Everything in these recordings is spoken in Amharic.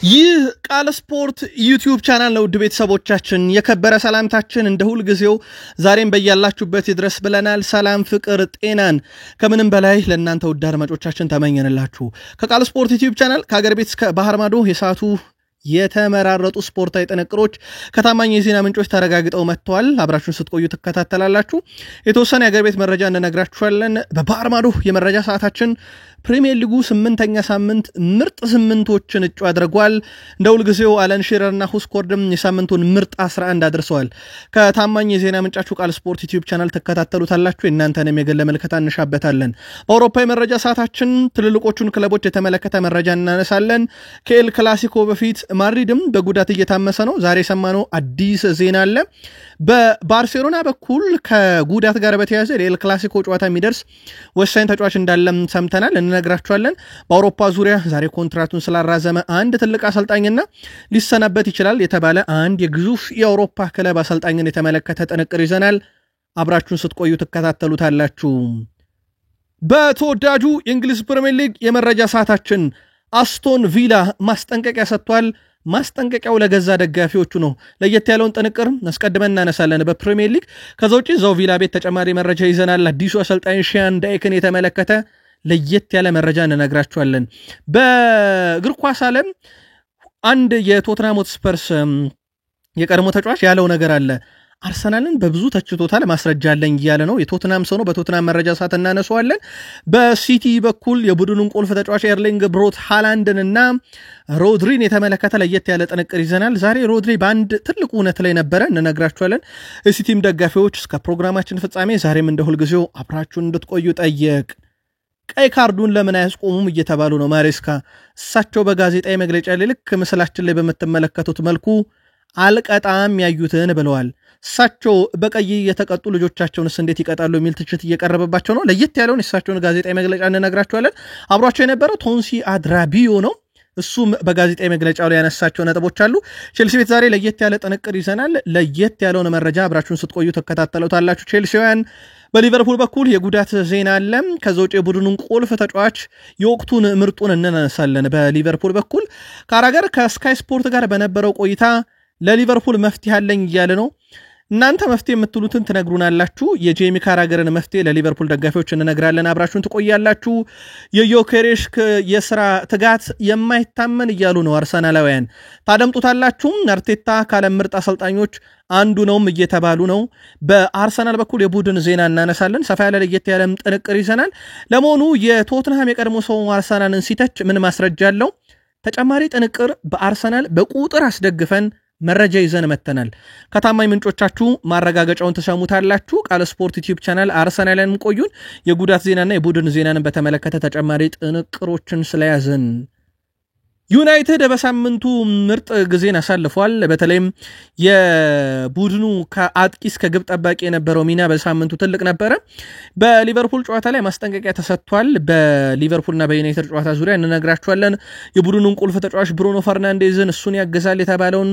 ይህ ቃል ስፖርት ዩቲዩብ ቻናል ነው። ውድ ቤተሰቦቻችን የከበረ ሰላምታችን እንደ ሁል ጊዜው ዛሬም በያላችሁበት ይድረስ ብለናል። ሰላም፣ ፍቅር፣ ጤናን ከምንም በላይ ለእናንተ ውድ አድማጮቻችን ተመኘንላችሁ። ከቃል ስፖርት ዩቲዩብ ቻናል ከሀገር ቤት እስከ ባህር ማዶ የሰዓቱ የተመራረጡ ስፖርታዊ ጥንቅሮች ከታማኝ የዜና ምንጮች ተረጋግጠው መጥተዋል። አብራችሁን ስትቆዩ ትከታተላላችሁ። የተወሰነ የሀገር ቤት መረጃ እንነግራችኋለን። በባህር ማዶ የመረጃ ሰዓታችን ፕሪሚየር ሊጉ 8ኛ ሳምንት ምርጥ 8ቶችን እጩ አድርጓል። እንደ ሁልጊዜው አለን ሺረርና ሁስኮርድም የሳምንቱን ምርጥ 11 አድርሰዋል። ከታማኝ የዜና ምንጫችሁ ቃል ስፖርት ዩቲዩብ ቻናል ተከታተሉታላችሁ። እናንተንም የግል መልከታ እንሻበታለን። በአውሮፓ የመረጃ ሰዓታችን ትልልቆቹን ክለቦች የተመለከተ መረጃ እናነሳለን። ከኤል ክላሲኮ በፊት ማድሪድም በጉዳት እየታመሰ ነው። ዛሬ ሰማነው አዲስ ዜና አለ። በባርሴሎና በኩል ከጉዳት ጋር በተያያዘ ለኤል ክላሲኮ ጨዋታ የሚደርስ ወሳኝ ተጫዋች እንዳለም ሰምተናል፣ እንነግራችኋለን። በአውሮፓ ዙሪያ ዛሬ ኮንትራቱን ስላራዘመ አንድ ትልቅ አሰልጣኝና ሊሰናበት ይችላል የተባለ አንድ የግዙፍ የአውሮፓ ክለብ አሰልጣኝን የተመለከተ ጥንቅር ይዘናል። አብራችሁን ስትቆዩ ትከታተሉታላችሁ። በተወዳጁ የእንግሊዝ ፕሪሚየር ሊግ የመረጃ ሰዓታችን አስቶን ቪላ ማስጠንቀቂያ ሰጥቷል። ማስጠንቀቂያው ለገዛ ደጋፊዎቹ ነው። ለየት ያለውን ጥንቅር አስቀድመን እናነሳለን በፕሪሚየር ሊግ። ከዛ ውጪ እዛው ቪላ ቤት ተጨማሪ መረጃ ይዘናል። አዲሱ አሰልጣኝ ሻን ዳይክን የተመለከተ ለየት ያለ መረጃ እንነግራችኋለን። በእግር ኳስ ዓለም አንድ የቶተንሃም ሆትስፐርስ የቀድሞ ተጫዋች ያለው ነገር አለ። አርሰናልን በብዙ ተችቶታል፣ ማስረጃ አለኝ እያለ ነው። የቶተንሃም ሰው ነው። በቶተንሃም መረጃ ሰዓት እናነሳዋለን። በሲቲ በኩል የቡድኑን ቁልፍ ተጫዋች ኤርሊንግ ብሮት ሃላንድንና ሮድሪን የተመለከተ ለየት ያለ ጥንቅር ይዘናል። ዛሬ ሮድሪ በአንድ ትልቅ እውነት ላይ ነበረ፣ እንነግራችኋለን። የሲቲም ደጋፊዎች እስከ ፕሮግራማችን ፍጻሜ ዛሬም እንደ ሁልጊዜው አብራችሁን እንድትቆዩ ጠየቅ። ቀይ ካርዱን ለምን አያስቆሙም እየተባሉ ነው። ማሬስካ እሳቸው በጋዜጣዊ መግለጫ ላይ ልክ ምስላችን ላይ በምትመለከቱት መልኩ አልቀጣም ያዩትን ብለዋል። እሳቸው በቀይ የተቀጡ ልጆቻቸውንስ እንዴት ይቀጣሉ የሚል ትችት እየቀረበባቸው ነው። ለየት ያለውን የእሳቸውን ጋዜጣዊ መግለጫ እንነግራችኋለን። አብሯቸው የነበረው ቶንሲ አድራቢዮ ነው። እሱም በጋዜጣዊ መግለጫው ላይ ያነሳቸው ነጥቦች አሉ። ቼልሲ ቤት ዛሬ ለየት ያለ ጥንቅር ይዘናል። ለየት ያለውን መረጃ አብራችሁን ስትቆዩ ተከታተሉታላችሁ። ቼልሲውያን በሊቨርፑል በኩል የጉዳት ዜና አለ። ከዛ ውጭ የቡድኑን ቁልፍ ተጫዋች የወቅቱን ምርጡን እንነሳለን። በሊቨርፑል በኩል ካራገር ከስካይ ስፖርት ጋር በነበረው ቆይታ ለሊቨርፑል መፍትሄ አለኝ እያለ ነው። እናንተ መፍትሄ የምትሉትን ትነግሩናላችሁ። የጄሚ ካራገርን መፍትሄ ለሊቨርፑል ደጋፊዎች እንነግራለን። አብራችሁን ትቆያላችሁ። የዮኬሬሽ የስራ ትጋት የማይታመን እያሉ ነው አርሰናላውያን። ታደምጡታላችሁ። አርቴታ ካለም ምርጥ አሰልጣኞች አንዱ ነውም እየተባሉ ነው። በአርሰናል በኩል የቡድን ዜና እናነሳለን። ሰፋ ያለ ለየት ያለም ጥንቅር ይዘናል። ለመሆኑ የቶትንሃም የቀድሞ ሰው አርሰናልን ሲተች ምን ማስረጃ አለው? ተጨማሪ ጥንቅር በአርሰናል በቁጥር አስደግፈን መረጃ ይዘን መተናል። ከታማኝ ምንጮቻችሁ ማረጋገጫውን ተሰሙታላችሁ። ቃል ስፖርት ዩቲዩብ ቻናል አርሰናልን ቆዩን። የጉዳት ዜናና የቡድን ዜናን በተመለከተ ተጨማሪ ጥንቅሮችን ስለያዘን ዩናይትድ በሳምንቱ ምርጥ ጊዜን አሳልፏል። በተለይም የቡድኑ ከአጥቂ እስከ ግብ ጠባቂ የነበረው ሚና በሳምንቱ ትልቅ ነበረ። በሊቨርፑል ጨዋታ ላይ ማስጠንቀቂያ ተሰጥቷል። በሊቨርፑልና በዩናይትድ ጨዋታ ዙሪያ እንነግራችኋለን። የቡድኑን ቁልፍ ተጫዋች ብሩኖ ፈርናንዴዝን እሱን ያገዛል የተባለውን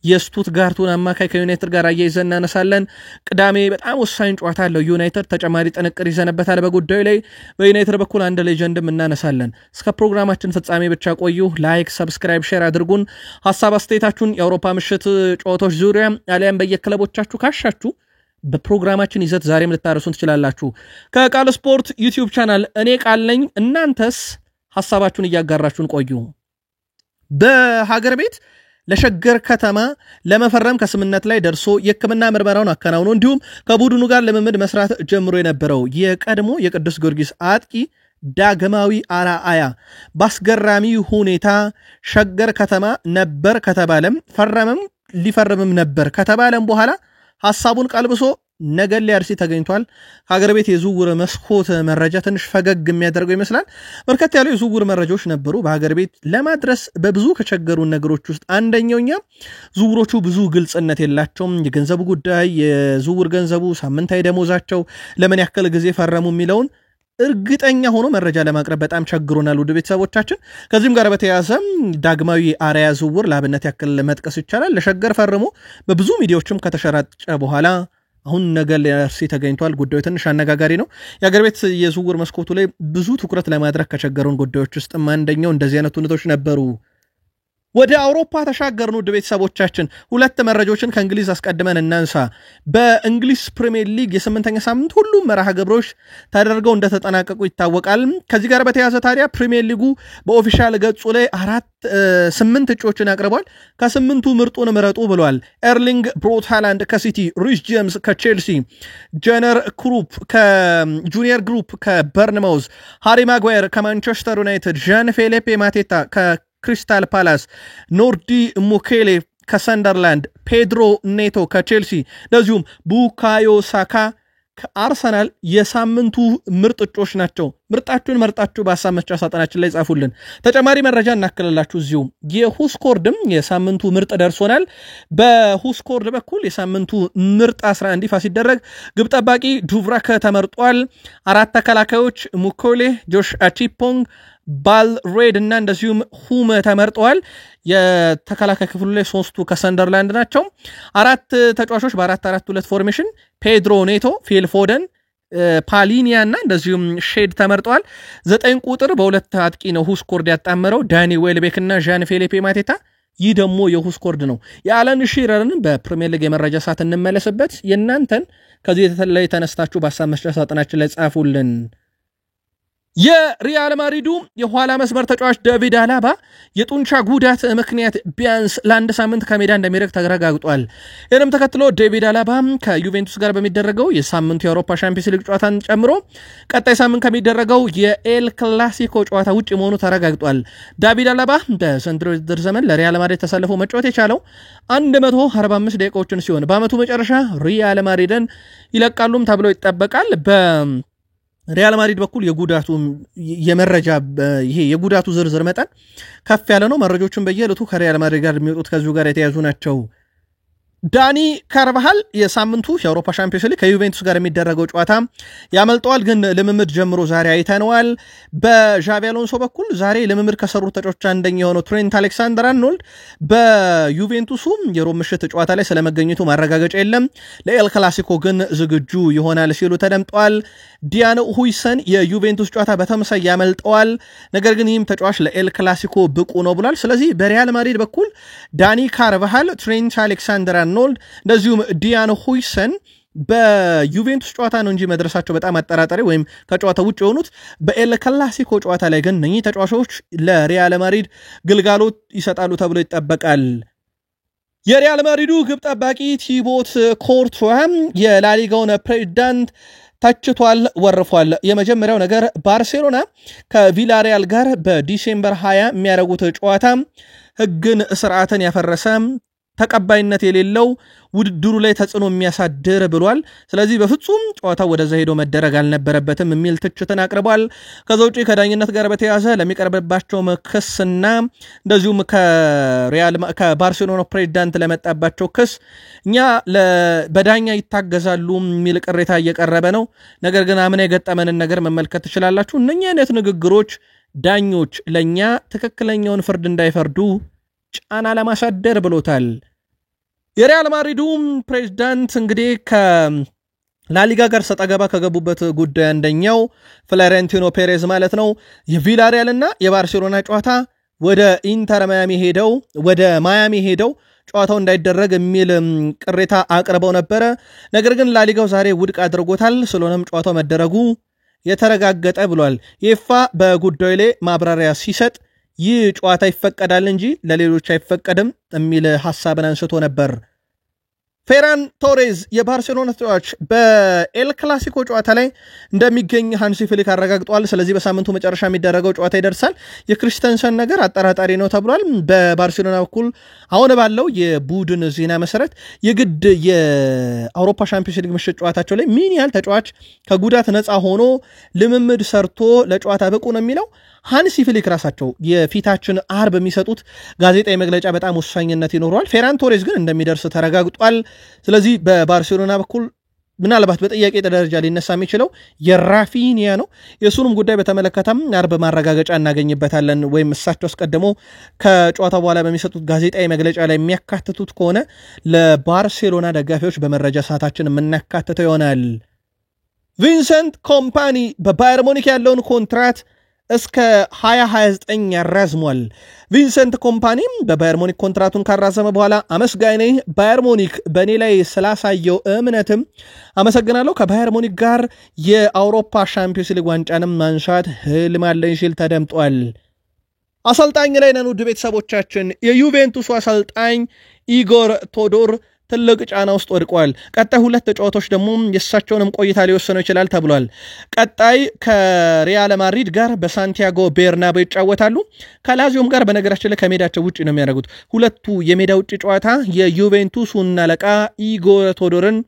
የስቱትጋርቱን አማካይ ከዩናይትድ ጋር አያይዘን እናነሳለን። ቅዳሜ በጣም ወሳኝ ጨዋታ አለው ዩናይትድ። ተጨማሪ ጥንቅር ይዘንበታል በጉዳዩ ላይ። በዩናይትድ በኩል አንድ ሌጀንድም እናነሳለን። እስከ ፕሮግራማችን ፍጻሜ ብቻ ቆዩ። ላይክ፣ ሰብስክራይብ፣ ሼር አድርጉን። ሐሳብ አስተያየታችሁን የአውሮፓ ምሽት ጨዋታዎች ዙሪያ አሊያም በየክለቦቻችሁ ካሻችሁ በፕሮግራማችን ይዘት ዛሬም ልታረሱን ትችላላችሁ። ከቃል ስፖርት ዩቲዩብ ቻናል እኔ ቃል ነኝ። እናንተስ ሐሳባችሁን እያጋራችሁን ቆዩ። በሀገር ቤት ለሸገር ከተማ ለመፈረም ከስምነት ላይ ደርሶ የሕክምና ምርመራውን አከናውኖ እንዲሁም ከቡድኑ ጋር ልምምድ መስራት ጀምሮ የነበረው የቀድሞ የቅዱስ ጊዮርጊስ አጥቂ ዳግማዊ አርአያ ባስገራሚ ሁኔታ ሸገር ከተማ ነበር ከተባለም ፈረመም ሊፈርምም ነበር ከተባለም በኋላ ሐሳቡን ቀልብሶ ነገሌ አርሲ ተገኝቷል። ከሀገር ቤት የዝውውር መስኮት መረጃ ትንሽ ፈገግ የሚያደርገው ይመስላል። በርከት ያሉ የዝውውር መረጃዎች ነበሩ በሀገር ቤት ለማድረስ በብዙ ከቸገሩን ነገሮች ውስጥ አንደኛውኛ ዝውውሮቹ ብዙ ግልጽነት የላቸውም። የገንዘቡ ጉዳይ፣ የዝውውር ገንዘቡ፣ ሳምንታዊ ደሞዛቸው፣ ለምን ያክል ጊዜ ፈረሙ የሚለውን እርግጠኛ ሆኖ መረጃ ለማቅረብ በጣም ቸግሮናል ውድ ቤተሰቦቻችን። ከዚህም ጋር በተያያዘ ዳግማዊ አርአያ ዝውውር ለአብነት ያክል መጥቀስ ይቻላል። ለሸገር ፈርሞ በብዙ ሚዲያዎችም ከተሸራጨ በኋላ አሁን ነገሌ አርሲ ተገኝቷል። ጉዳዩ ትንሽ አነጋጋሪ ነው። የሀገር ቤት የዝውውር መስኮቱ ላይ ብዙ ትኩረት ለማድረግ ከቸገሩን ጉዳዮች ውስጥ አንደኛው እንደዚህ አይነት ሁኔታዎች ነበሩ። ወደ አውሮፓ ተሻገርኑ ቤተሰቦቻችን ሁለት መረጃዎችን ከእንግሊዝ አስቀድመን እናንሳ በእንግሊዝ ፕሪሚየር ሊግ የስምንተኛ ሳምንት ሁሉም መርሃ ግብሮች ተደርገው እንደተጠናቀቁ ይታወቃል ከዚህ ጋር በተያያዘ ታዲያ ፕሪሚየር ሊጉ በኦፊሻል ገጹ ላይ 8 እጩዎችን ያቀርባል ከ8ቱ ምርጡን ምረጡ ብሏል ኤርሊንግ ብሮት ሃላንድ ከሲቲ ሪስ ጄምስ ከቼልሲ ጀነር ክሩፕ ከጁኒየር ግሩፕ ከበርንማውዝ ሃሪ ማጓየር ከማንቸስተር ዩናይትድ ዣን ፌሊፔ ማቴታ ክሪስታል ፓላስ ኖርዲ ሙኬሌ ከሰንደርላንድ ፔድሮ ኔቶ ከቼልሲ እንደዚሁም ቡካዮ ሳካ ከአርሰናል የሳምንቱ ምርጥ እጩዎች ናቸው ምርጣችሁን መርጣችሁ በሐሳብ መስጫ ሳጥናችን ላይ ጻፉልን ተጨማሪ መረጃ እናከለላችሁ እዚሁ የሁስኮርድም የሳምንቱ ምርጥ ደርሶናል በሁስኮርድ በኩል የሳምንቱ ምርጥ 11 ይፋ ሲደረግ ግብ ጠባቂ ዱቭራክ ተመርጧል አራት ተከላካዮች ሙኮሌ ጆሽ አቺፖንግ ባልሬድ እና እንደዚሁም ሁም ተመርጠዋል የተከላካይ ክፍሉ ላይ ሶስቱ ከሰንደርላንድ ናቸው አራት ተጫዋቾች በ4-4-2 ፎርሜሽን ፔድሮ ኔቶ ፊል ፎደን ፓሊኒያ እና እንደዚሁም ሼድ ተመርጠዋል 9 ቁጥር በሁለት አጥቂ ነው ሁስኮርድ ያጣመረው ዳኒ ዌልቤክ እና ዣን ፌሊፔ ማቴታ ይህ ደግሞ የሁስኮርድ ነው የአለን ሺረርን በፕሪሚየር ሊግ የመረጃ ሰዓት እንመለስበት የናንተን ከዚህ የተለየ ተነስታችሁ በሐሳብ መስጫ ሳጥናችን ላይ ጻፉልን የሪያል ማድሪዱ የኋላ መስመር ተጫዋች ዴቪድ አላባ የጡንቻ ጉዳት ምክንያት ቢያንስ ለአንድ ሳምንት ከሜዳ እንደሚርቅ ተረጋግጧል ይህንም ተከትሎ ዴቪድ አላባ ከዩቬንቱስ ጋር በሚደረገው የሳምንቱ የአውሮፓ ቻምፒየንስ ሊግ ጨዋታን ጨምሮ ቀጣይ ሳምንት ከሚደረገው የኤል ክላሲኮ ጨዋታ ውጪ መሆኑ ተረጋግጧል ዴቪድ አላባ በዘንድሮ የውድድር ዘመን ለሪያል ማድሪድ ተሰልፎ መጫወት የቻለው 145 ደቂቃዎችን ሲሆን በአመቱ መጨረሻ ሪያል ማድሪድን ይለቃሉም ተብሎ ይጠበቃል ሪያል ማድሪድ በኩል የጉዳቱ የመረጃ ይሄ የጉዳቱ ዝርዝር መጠን ከፍ ያለ ነው መረጃዎችን በየዕለቱ ከሪያል ማድሪድ ጋር የሚወጡት ከዚሁ ጋር የተያዙ ናቸው ዳኒ ካርቫሃል የሳምንቱ የአውሮፓ ቻምፒየንስ ሊግ ከዩቬንቱስ ጋር የሚደረገው ጨዋታ ያመልጠዋል ግን ልምምድ ጀምሮ ዛሬ አይተነዋል በዣቪ አሎንሶ በኩል ዛሬ ልምምድ ከሰሩት ተጫዋቾች አንደኛ የሆነው ትሬንት አሌክሳንደር-አርኖልድ በዩቬንቱሱ የሮብ ምሽት ጨዋታ ላይ ስለመገኘቱ ማረጋገጫ የለም ለኤል ክላሲኮ ግን ዝግጁ ይሆናል ሲሉ ተደምጠዋል ዲያን ሁይሰን የዩቬንቱስ ጨዋታ በተመሳሳይ ያመልጠዋል ነገር ግን ይህም ተጫዋች ለኤል ክላሲኮ ብቁ ነው ብሏል ስለዚህ በሪያል ማድሪድ በኩል ዳኒ ካርቫሃል ትሬንት አሌክሳንደር-አርኖልድ እንደዚሁም ዲያን ሁይሰን በዩቬንቱስ ጨዋታ ነው እንጂ መድረሳቸው በጣም አጠራጣሪ ወይም ከጨዋታ ውጭ የሆኑት በኤል ክላሲኮ ጨዋታ ላይ ግን እነኚህ ተጫዋቾች ለሪያል ማድሪድ ግልጋሎት ይሰጣሉ ተብሎ ይጠበቃል የሪያል ማድሪዱ ግብ ጠባቂ ቲቦት ኮርቱዋ የላሊጋውን ፕሬዝዳንት ታችቷል ወርፏል የመጀመሪያው ነገር ባርሴሎና ከቪላሪያል ጋር በዲሴምበር 20 የሚያደርጉት ጨዋታ ህግን ስርዓትን ያፈረሰ ተቀባይነት የሌለው ውድድሩ ላይ ተጽዕኖ የሚያሳድር ብሏል ስለዚህ በፍጹም ጨዋታው ወደዛ ሄዶ መደረግ አልነበረበትም የሚል ትችትን አቅርቧል ከዛው ጪ ከዳኝነት ጋር በተያያዘ ለሚቀርብባቸው ክስና እንደዚሁም ከባርሴሎና ፕሬዝዳንት ለመጣባቸው ክስ እኛ በዳኛ ይታገዛሉ የሚል ቅሬታ እየቀረበ ነው ነገር ግን አምና የገጠመንን ነገር መመልከት ትችላላችሁ እነኚህ አይነት ንግግሮች ዳኞች ለኛ ትክክለኛውን ፍርድ እንዳይፈርዱ ጫና ለማሳደር ብሎታል የሪያል ማድሪዱ ፕሬዝዳንት እንግዲህ ከላሊጋ ጋር ሰጣገባ ከገቡበት ጉዳይ አንደኛው ፍሎሬንቲኖ ፔሬዝ ማለት ነው የቪላሪያል እና የባርሴሎና ጨዋታ ወደ ኢንተር ማያሚ ሄደው ጨዋታው እንዳይደረግ የሚል ቅሬታ አቅርበው ነበረ ነገር ግን ላሊጋው ዛሬ ውድቅ አድርጎታል ስለሆነም ጨዋታው መደረጉ የተረጋገጠ ብሏል ይፋ በጉዳዩ ላይ ማብራሪያ ሲሰጥ ይህ ጨዋታ ይፈቀዳል እንጂ ለሌሎች አይፈቀድም የሚል ሐሳብን አንስቶ ነበር ፌራን ቶሬዝ የባርሴሎና ተጫዋች በኤል ክላሲኮ ጨዋታ ላይ እንደሚገኝ ሃንሲ ፍሊክ አረጋግጧል ስለዚህ በሳምንቱ መጨረሻ የሚደረገው ጨዋታ ይደርሳል የክሪስቲያንሰን ነገር አጠራጣሪ ነው ተብሏል በባርሴሎና በኩል አሁን ባለው የቡድን ዜና መሰረት የግድ የአውሮፓ ቻምፒየንስ ሊግ ምሽት ጨዋታቸው ላይ ምን ያህል ተጫዋች ከጉዳት ነፃ ሆኖ ልምምድ ሰርቶ ለጨዋታ ብቁ ነው የሚለው ሃንሲ ፍሊክ ራሳቸው የፊታችን አርብ የሚሰጡት ጋዜጣዊ መግለጫ በጣም ወሳኝነት ይኖረዋል ፌራን ቶሬዝ ግን እንደሚደርስ ተረጋግጧል ስለዚህ በባርሴሎና በኩል ምናልባት በጥያቄ ደረጃ ሊነሳ የሚችለው የራፊኒያ ነው የሱንም ጉዳይ በተመለከተም አርብ ማረጋገጫ እናገኝበታለን ወይም እሳቸው አስቀድሞ ከጨዋታ በኋላ በሚሰጡት ጋዜጣዊ መግለጫ ላይ የሚያካትቱት ከሆነ ለባርሴሎና ደጋፊዎች በመረጃ ሰዓታችን የምናካትተው ይሆናል ቪንሰንት ኮምፓኒ በባየር ሙኒክ ያለውን ኮንትራት እስከ 2029 ያራዝሟል። ቪንሰንት ኮምፓኒም በባየር ሙኒክ ኮንትራቱን ካራዘመ በኋላ አመስጋኝ ነኝ፣ ባየር ሙኒክ በእኔ ላይ ስላሳየው እምነትም አመሰግናለሁ፣ ከባየር ሙኒክ ጋር የአውሮፓ ሻምፒዮንስ ሊግ ዋንጫንም ማንሳት ህልም አለኝ ሲል ተደምጧል። አሰልጣኝ ላይ ነን ውድ ቤተሰቦቻችን። የዩቬንቱስ አሰልጣኝ ኢጎር ቶዶር ትልቅ ጫና ውስጥ ወድቋል። ቀጣይ ሁለት ተጫዋቾች ደግሞ የእሳቸውንም ቆይታ ሊወሰኑ ይችላል ተብሏል። ቀጣይ ከሪያል ማድሪድ ጋር በሳንቲያጎ ቤርናቤው ይጫወታሉ። ከላዚዮም ጋር በነገራችን ላይ ከሜዳቸው ውጭ ነው የሚያደርጉት። ሁለቱ የሜዳ ውጭ ጨዋታ የዩቬንቱስን አለቃ ኢጎር ቶዶርን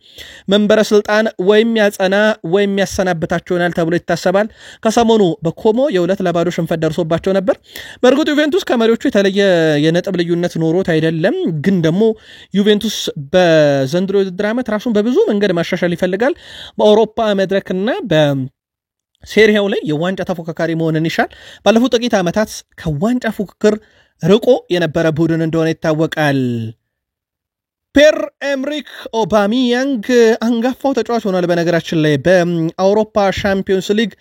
መንበረ ስልጣን ወይም ያጸና ወይም ያሰናብታቸው ይሆናል ተብሎ ይታሰባል። ከሰሞኑ በኮሞ የ2-0 ሽንፈት ደርሶባቸው ነበር። በእርግጥ ዩቬንቱስ ከመሪዎቹ የተለየ የነጥብ ልዩነት ኖሮት አይደለም፣ ግን ደግሞ ዩቬንቱስ በዘንድሮ ውድድር ዓመት ራሱን በብዙ መንገድ ማሻሻል ይፈልጋል። በአውሮፓ መድረክና በሴሪያው ላይ የዋንጫ ተፎካካሪ መሆንን ይሻል። ባለፉት ጥቂት ዓመታት ከዋንጫ ፉክክር ርቆ የነበረ ቡድን እንደሆነ ይታወቃል። ፒየር ኤምሪክ ኦባሚያንግ አንጋፋው ተጫዋች ሆኗል። በነገራችን ላይ በአውሮፓ ሻምፒዮንስ ሊግ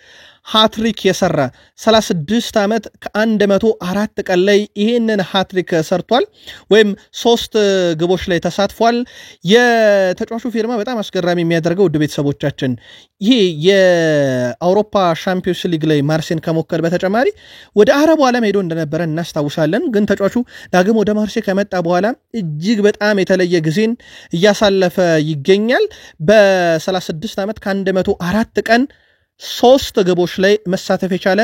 ሃትሪክ የሰራ 36 ዓመት ከ104 ቀን ላይ ይህንን ሃትሪክ ሰርቷል፣ ወይም 3 ግቦች ላይ ተሳትፏል። የተጫዋቹ ፊርማ በጣም አስገራሚ የሚያደርገው ውድ ቤተሰቦቻችን ይሄ የአውሮፓ ሻምፒዮንስ ሊግ ላይ ማርሴን ከሞከል በተጨማሪ ወደ አረቡ ዓለም ሄዶ እንደነበረ እናስታውሳለን። ግን ተጫዋቹ ዳግም ወደ ማርሴ ከመጣ በኋላ እጅግ በጣም የተለየ ጊዜን እያሳለፈ ይገኛል። በ36 ዓመት ከ104 ቀን 3 ግቦች ላይ መሳተፍ የቻለ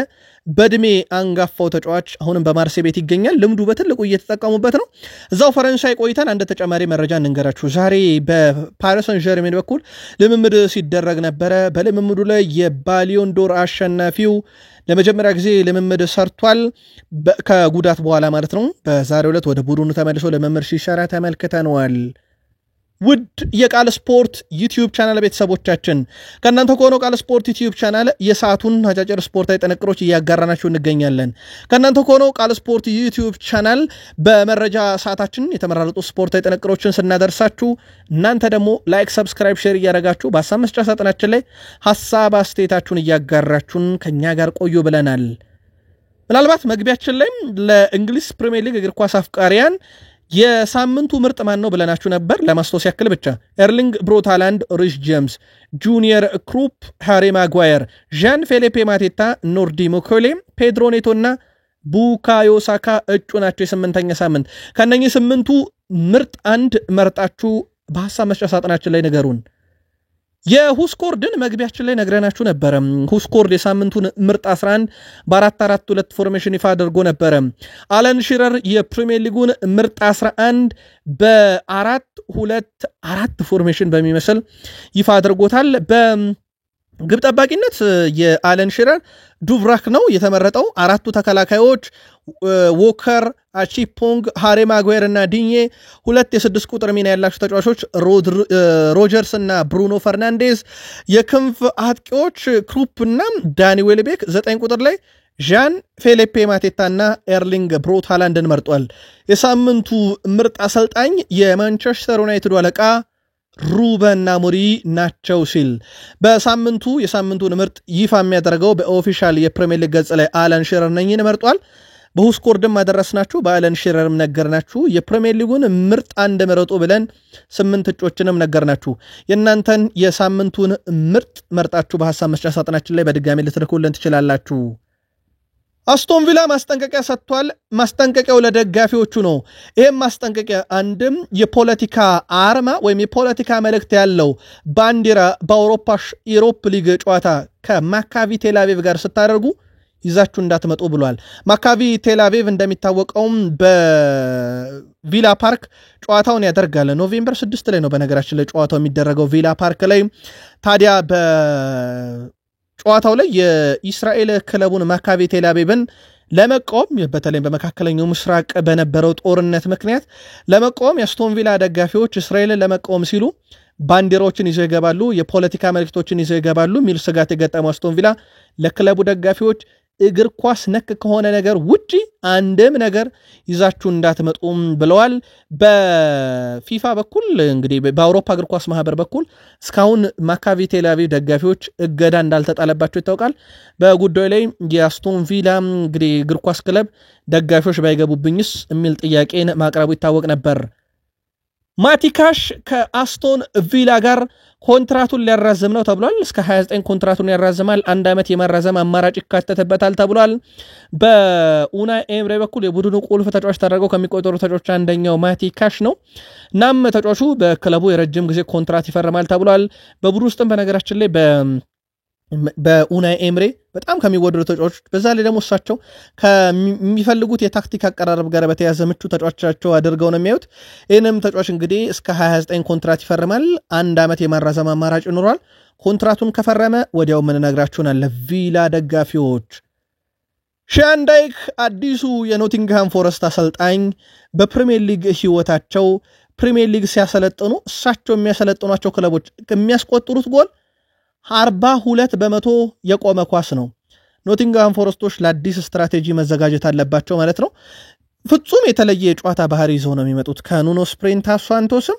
በእድሜ አንጋፋው ተጫዋች አሁንም በማርሴ ቤት ይገኛል። ልምዱ በትልቁ እየተጠቀሙበት ነው። እዛው ፈረንሳይ ቆይተን አንድ ተጨማሪ መረጃ እንንገራችሁ። ዛሬ በፓሪስ ሰን ዠርሜን በኩል ልምምድ ሲደረግ ነበረ። በልምምዱ ላይ የባሊዮን ዶር አሸናፊው ለመጀመሪያ ጊዜ ልምምድ ሰርቷል፣ ከጉዳት በኋላ ማለት ነው። በዛሬው ዕለት ወደ ቡድኑ ተመልሶ ልምምድ ሲሰራ ተመልክተነዋል። ውድ የቃል ስፖርት ዩቲዩብ ቻናል ቤተሰቦቻችን ከእናንተ ከሆነው ቃል ስፖርት ዩቲዩብ ቻናል የሰዓቱን አጫጭር ስፖርታዊ ጥንቅሮች እያጋራናችሁ እንገኛለን። ከእናንተ ከሆነው ቃል ስፖርት ዩቲዩብ ቻናል በመረጃ ሰዓታችን የተመራረጡ ስፖርታዊ ጥንቅሮችን ስናደርሳችሁ እናንተ ደግሞ ላይክ፣ ሰብስክራይብ፣ ሼር እያደረጋችሁ በሀሳብ መስጫ ሳጥናችን ላይ ሀሳብ አስተያየታችሁን እያጋራችሁን ከኛ ጋር ቆዩ ብለናል። ምናልባት መግቢያችን ላይ ለእንግሊዝ ፕሪሚየር ሊግ እግር ኳስ አፍቃሪያን የሳምንቱ ምርጥ ማን ነው ብለናችሁ ነበር። ለማስታወስ ያክል ብቻ ኤርሊንግ ብሮት ሃላንድ፣ ሪስ ጄምስ፣ ጁኒየር ክሩፕ፣ ሃሪ ማጓየር፣ ዣን ፌሊፔ ማቴታ፣ ኖርዲ ሙኮሌ፣ ፔድሮ ኔቶ እና ቡካዮ ሳካ እጩ ናቸው የስምንተኛ ሳምንት። ከነኚህ 8ቱ ምርጥ አንድ መርጣችሁ በሐሳብ መስጫ ሳጥናችን ላይ ነገሩን። የሁስኮርድን መግቢያችን ላይ ነግረናችሁ ነበረ። ሁስኮርድ የሳምንቱን ምርጥ 11 በ4-4-2 ፎርሜሽን ይፋ አድርጎ ነበረ። አለን ሺረር የፕሪሚየር ሊጉን ምርጥ 11 በ4-2-4 ፎርሜሽን በሚመስል ይፋ አድርጎታል። በግብ ጠባቂነት የአለን ሺረር ዱቭራክ ነው የተመረጠው። አራቱ ተከላካዮች ዎከር፣ አቺፖንግ፣ ሃሪ ማጓየር እና ዲኜ፣ 2 የ6 ቁጥር ሚና ያላቸው ተጫዋቾች ሮጀርስ እና ብሩኖ ፈርናንዴዝ፣ የክንፍ አጥቂዎች ክሩፕ እና ዳኒ ዌልቤክ፣ 9 ቁጥር ላይ ዣን ፌሊፔ ማቴታ እና ኤርሊንግ ብሮት ሃላንድን መርጧል። የሳምንቱ ምርጥ አሰልጣኝ የማንቸስተር ዩናይትድ አለቃ ሩበን አሞሪም ናቸው ሲል በሳምንቱ የሳምንቱን ምርጥ ይፋ የሚያደርገው በኦፊሻል የፕሪሚየር ሊግ ገጽ ላይ አለን ሺረር ነኝን መርጧል። በሁስኮርድም አደረስናችሁ፣ በአለን ሺረርም ነገርናችሁ። የፕሪሚየር ሊጉን ምርጥ አንድ መረጡ ብለን 8 እጮችንም ነገርናችሁ። የእናንተን የሳምንቱን ምርጥ መርጣችሁ በሐሳብ መስጫ ሳጥናችን ላይ በድጋሚ ልትልኩልን ትችላላችሁ። አስቶን ቪላ ማስጠንቀቂያ ሰጥቷል። ማስጠንቀቂያው ለደጋፊዎቹ ነው። ይህም ማስጠንቀቂያ አንድም የፖለቲካ አርማ ወይም የፖለቲካ መልእክት ያለው ባንዲራ በአውሮፓ ኢሮፕ ሊግ ጨዋታ ከማካቢ ቴላቪቭ ጋር ስታደርጉ ይዛችሁ እንዳትመጡ ብሏል። ማካቢ ቴላቪቭ እንደሚታወቀውም በቪላ ፓርክ ጨዋታውን ያደርጋል። ኖቬምበር 6 ላይ ነው በነገራችን ላይ ጨዋታው የሚደረገው ቪላ ፓርክ ላይ። ታዲያ ጨዋታው ላይ የእስራኤል ክለቡን ማካቢ ቴልአቪቭን ለመቃወም በተለይ በመካከለኛው ምስራቅ በነበረው ጦርነት ምክንያት ለመቃወም የአስቶን ቪላ ደጋፊዎች እስራኤልን ለመቃወም ሲሉ ባንዲራዎችን ይዘው ይገባሉ፣ የፖለቲካ መልእክቶችን ይዘው ይገባሉ የሚል ስጋት የገጠመው አስቶን ቪላ ለክለቡ ደጋፊዎች እግር ኳስ ነክ ከሆነ ነገር ውጪ አንድም ነገር ይዛችሁ እንዳትመጡም ብለዋል። በፊፋ በኩል እንግዲህ በአውሮፓ እግር ኳስ ማህበር በኩል እስካሁን ማካቢ ቴል አቪቭ ደጋፊዎች እገዳ እንዳልተጣለባቸው ይታወቃል። በጉዳዩ ላይ የአስቶን ቪላ እንግዲህ እግር ኳስ ክለብ ደጋፊዎች ባይገቡብኝስ የሚል ጥያቄን ማቅረቡ ይታወቅ ነበር። ማቲካሽ ከአስቶን ቪላ ጋር ኮንትራቱን ሊያራዝም ነው ተብሏል። እስከ 29 ኮንትራቱን ያራዝማል። 1 ዓመት የማራዘም አማራጭ ይካተትበታል ተብሏል። በኡናይ ኤምሬ በኩል የቡድኑ ቁልፍ ተጫዋች ተደርገው ከሚቆጠሩ ተጫዋቾች አንደኛው ማቲካሽ ነው። እናም ተጫዋቹ በክለቡ የረጅም ጊዜ ኮንትራት ይፈርማል ተብሏል። በቡድኑ ውስጥም በነገራችን ላይ በኡናይ ኤምሬ በጣም ከሚወደዱ ተጫዋቾች በዛ ላይ ደግሞ እሳቸው ከሚፈልጉት የታክቲክ አቀራረብ ጋር በተያያዘ ምቹ ተጫዋቻቸው አድርገው ነው የሚያዩት። ይህንም ተጫዋች እንግዲህ እስከ 29 ኮንትራት ይፈርማል። 1 ዓመት የማራዘም አማራጭ ይኖራል። ኮንትራቱን ከፈረመ ወዲያው የምንነግራችሁናል ለቪላ ደጋፊዎች። ሻን ዳይክ አዲሱ የኖቲንግሃም ፎረስት አሰልጣኝ በፕሪሚየር ሊግ ህይወታቸው ፕሪሚየር ሊግ ሲያሰለጥኑ እሳቸው የሚያሰለጥኗቸው ክለቦች የሚያስቆጥሩት ጎል 42% የቆመ ኳስ ነው። ኖቲንግሃም ፎረስቶች ለአዲስ ስትራቴጂ መዘጋጀት አለባቸው ማለት ነው። ፍጹም የተለየ የጨዋታ ባህሪ ይዘው ነው የሚመጡት። ከኑኖ ስፕሪንቶ ሳንቶስም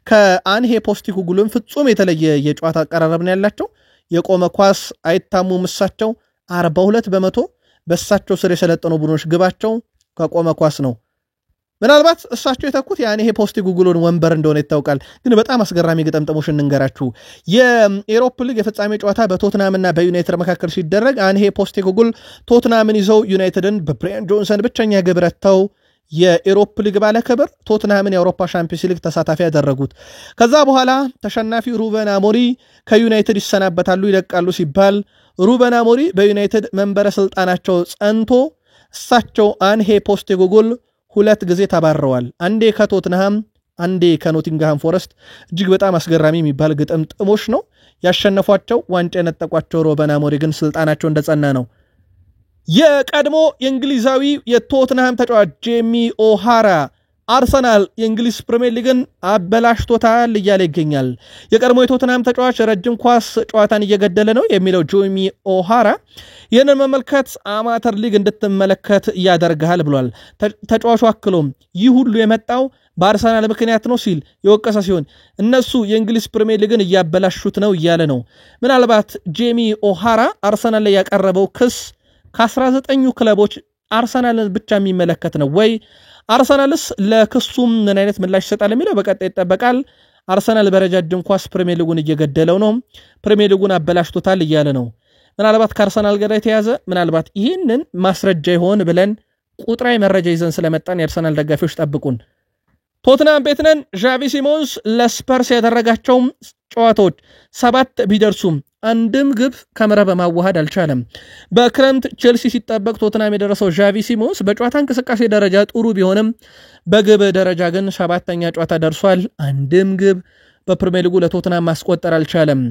ከአንሄ ፖስቴኮግሉም ፍጹም የተለየ የጨዋታ አቀራረብ ነው ያላቸው። የቆመ ኳስ አይታሙም። እሳቸው 42% በእሳቸው ስር የሰለጠኑ ቡድኖች ግባቸው ከቆመ ኳስ ነው። ምናልባት እሳቸው የተኩት ያኔ ፖስቴኮግሉን ወንበር እንደሆነ ይታወቃል። ግን በጣም አስገራሚ ግጥምጥሞሽ እንንገራችሁ። የኤሮፕ ሊግ የፍጻሜ ጨዋታ በቶትናም እና በዩናይትድ መካከል ሲደረግ አንሄ ፖስቴኮግል ቶትናምን ይዘው ዩናይትድን በብራያን ጆንሰን ብቸኛ ግብ ረተው የኤሮፕ ሊግ ባለክብር ቶትናምን የአውሮፓ ሻምፒዮንስ ሊግ ተሳታፊ ያደረጉት። ከዛ በኋላ ተሸናፊ ሩበን አሞሪ ከዩናይትድ ይሰናበታሉ ይለቃሉ ሲባል ሩበን አሞሪ በዩናይትድ መንበረ ስልጣናቸው ጸንቶ እሳቸው አንሄ ፖስቴኮግል 2 ጊዜ ተባረዋል። አንዴ ከቶትንሃም አንዴ ከኖቲንግሃም ፎረስት። እጅግ በጣም አስገራሚ የሚባል ግጥምጥሞሽ ነው። ያሸነፏቸው ዋንጫ የነጠቋቸው ሩበን አሞሪ ግን ስልጣናቸው እንደጸና ነው። የቀድሞ የእንግሊዛዊ የቶትንሃም ተጫዋች ጄሚ ኦሃራ አርሰናል የእንግሊዝ ፕሪሚየር ሊግን አበላሽቶታል እያለ ይገኛል። የቀድሞ የቶትንሃም ተጫዋች ረጅም ኳስ ጨዋታን እየገደለ ነው የሚለው ጄሚ ኦሃራ ይህንን መመልከት አማተር ሊግ እንድትመለከት ያደርግሃል ብሏል። ተጫዋቹ አክሎም ይህ ሁሉ የመጣው በአርሰናል ምክንያት ነው ሲል የወቀሰ ሲሆን እነሱ የእንግሊዝ ፕሪሚየር ሊግን እያበላሹት ነው እያለ ነው። ምናልባት ጄሚ ኦሃራ አርሰናል ላይ ያቀረበው ክስ ከ19 ክለቦች አርሰናልን ብቻ የሚመለከት ነው ወይ? አርሰናልስ ለክሱም ምን አይነት ምላሽ ይሰጣል የሚለው በቀጣይ ይጠበቃል። አርሰናል በረጃጅም ኳስ ፕሪሚየር ሊጉን እየገደለው ነው፣ ፕሪሚየር ሊጉን አበላሽቶታል እያለ ነው። ምናልባት ከአርሰናል ጋር የተያዘ ምናልባት ይህንን ማስረጃ ይሆን ብለን ቁጥራዊ መረጃ ይዘን ስለመጣን የአርሰናል ደጋፊዎች ጠብቁን። ቶትናም ቤትነን ዣቪ ሲሞንስ ለስፐርስ ያደረጋቸው ጨዋታዎች 7 ቢደርሱም አንድም ግብ ከመረብ ማዋሃድ አልቻለም። በክረምት ቼልሲ ሲጠበቅ ቶትናም የደረሰው ዣቪ ሲሞንስ በጨዋታ እንቅስቃሴ ደረጃ ጥሩ ቢሆንም በግብ ደረጃ ግን 7ኛ ጨዋታ ደርሷል። አንድም ግብ በፕሪሚየር ሊጉ ለቶትናም ማስቆጠር አልቻለም።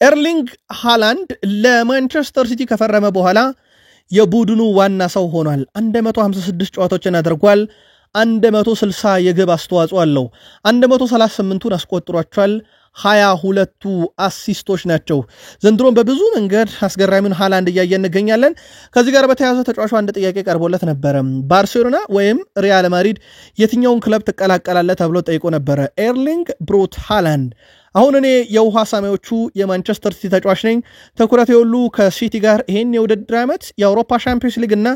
ኤርሊንግ ሃላንድ ለማንቸስተር ሲቲ ከፈረመ በኋላ የቡድኑ ዋና ሰው ሆኗል። 156 ጨዋታዎችን አድርጓል። 160 የግብ አስተዋጽኦ አለው። 138ቱን አስቆጥሯቸዋል። 22ቱ አሲስቶች ናቸው። ዘንድሮም በብዙ መንገድ አስገራሚውን ሃላንድ እያየን እንገኛለን። ከዚህ ጋር በተያያዘ ተጫዋቹ አንድ ጥያቄ ቀርቦለት ነበረ። ባርሴሎና ወይም ሪያል ማድሪድ የትኛውን ክለብ ትቀላቀላለህ ተብሎ ጠይቆ ነበረ ኤርሊንግ ብሮት ሃላንድ። አሁን እኔ የውሃ ሰማዮቹ የማንቸስተር ሲቲ ተጫዋች ነኝ። ትኩረቴ ሁሉ ከሲቲ ጋር ይሄን የውድድር ዓመት የአውሮፓ ሻምፒዮንስ ሊግ እና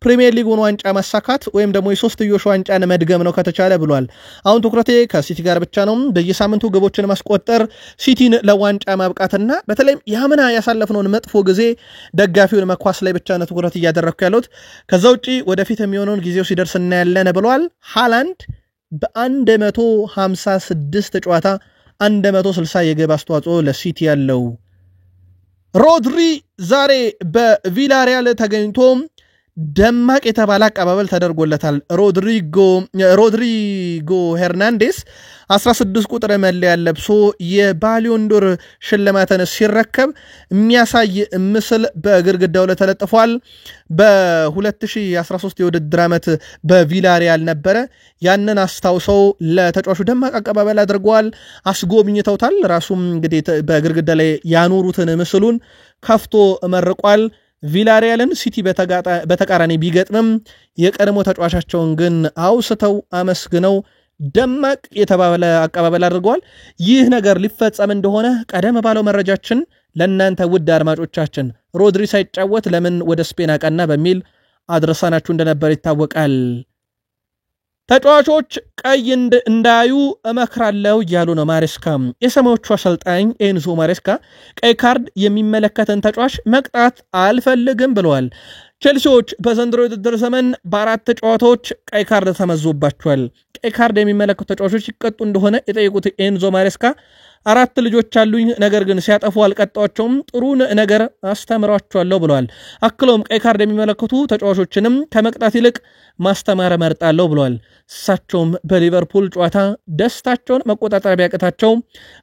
ፕሪሚየር ሊጉን ዋንጫ ማሳካት ወይም ደግሞ የሶስትዮሽ ዋንጫን መድገም ነው ከተቻለ ብሏል። አሁን ትኩረቴ ከሲቲ ጋር ብቻ ነው። በየሳምንቱ ግቦችን ማስቆጠር፣ ሲቲን ለዋንጫ ማብቃትና በተለይም ያምና ያሳለፍነውን መጥፎ ጊዜ ደጋፊውን መኳስ ላይ ብቻ ነው ትኩረት እያደረግኩ ያለሁት። ከዛ ውጪ ወደፊት የሚሆነውን ጊዜው ሲደርስ እናያለን ብሏል። ሃላንድ በ156 ጨዋታ 160 የግብ አስተዋጽኦ ለሲቲ ያለው። ሮድሪ ዛሬ በቪላሪያል ተገኝቶ ደማቅ የተባለ አቀባበል ተደርጎለታል። ሮድሪጎ ሄርናንዴስ 16 ቁጥር መለያ ለብሶ የባሊዮንዶር ሽልማትን ሲረከብ የሚያሳይ ምስል በግርግዳው ላይ ተለጥፏል። በ2013 የውድድር ዓመት በቪላሪያል ነበረ። ያንን አስታውሰው ለተጫዋቹ ደማቅ አቀባበል አድርገዋል፣ አስጎብኝተውታል። ራሱም እንግዲህ በግርግዳ ላይ ያኖሩትን ምስሉን ከፍቶ መርቋል። ቪላሪያልን ሲቲ በተቃራኒ ቢገጥምም የቀድሞ ተጫዋቻቸውን ግን አውስተው አመስግነው ደማቅ የተባለ አቀባበል አድርገዋል። ይህ ነገር ሊፈጸም እንደሆነ ቀደም ባለው መረጃችን ለእናንተ ውድ አድማጮቻችን ሮድሪ ሳይጫወት ለምን ወደ ስፔን አቀና በሚል አድረሳናችሁ እንደነበር ይታወቃል። ተጫዋቾች ቀይ እንዳዩ እመክራለሁ እያሉ ነው ማሬስካ። የሰማዮቹ አሰልጣኝ ኤንዞ ማሬስካ ቀይ ካርድ የሚመለከተን ተጫዋች መቅጣት አልፈልግም ብለዋል። ቼልሲዎች በዘንድሮ ውድድር ዘመን በ4 ጨዋታዎች ቀይ ካርድ ተመዞባቸዋል። ቀይ ካርድ የሚመለከቱ ተጫዋቾች ይቀጡ እንደሆነ የጠየቁት ኤንዞ ማሬስካ 4 ልጆች አሉኝ፣ ነገር ግን ሲያጠፉ አልቀጣቸውም፣ ጥሩ ነገር አስተምራቸዋለሁ ብለዋል። አክሎም ቀይ ካርድ የሚመለከቱ ተጫዋቾችንም ከመቅጣት ይልቅ ማስተማር መርጣለሁ ብለዋል። እሳቸውም በሊቨርፑል ጨዋታ ደስታቸውን መቆጣጠር ቢያቅታቸው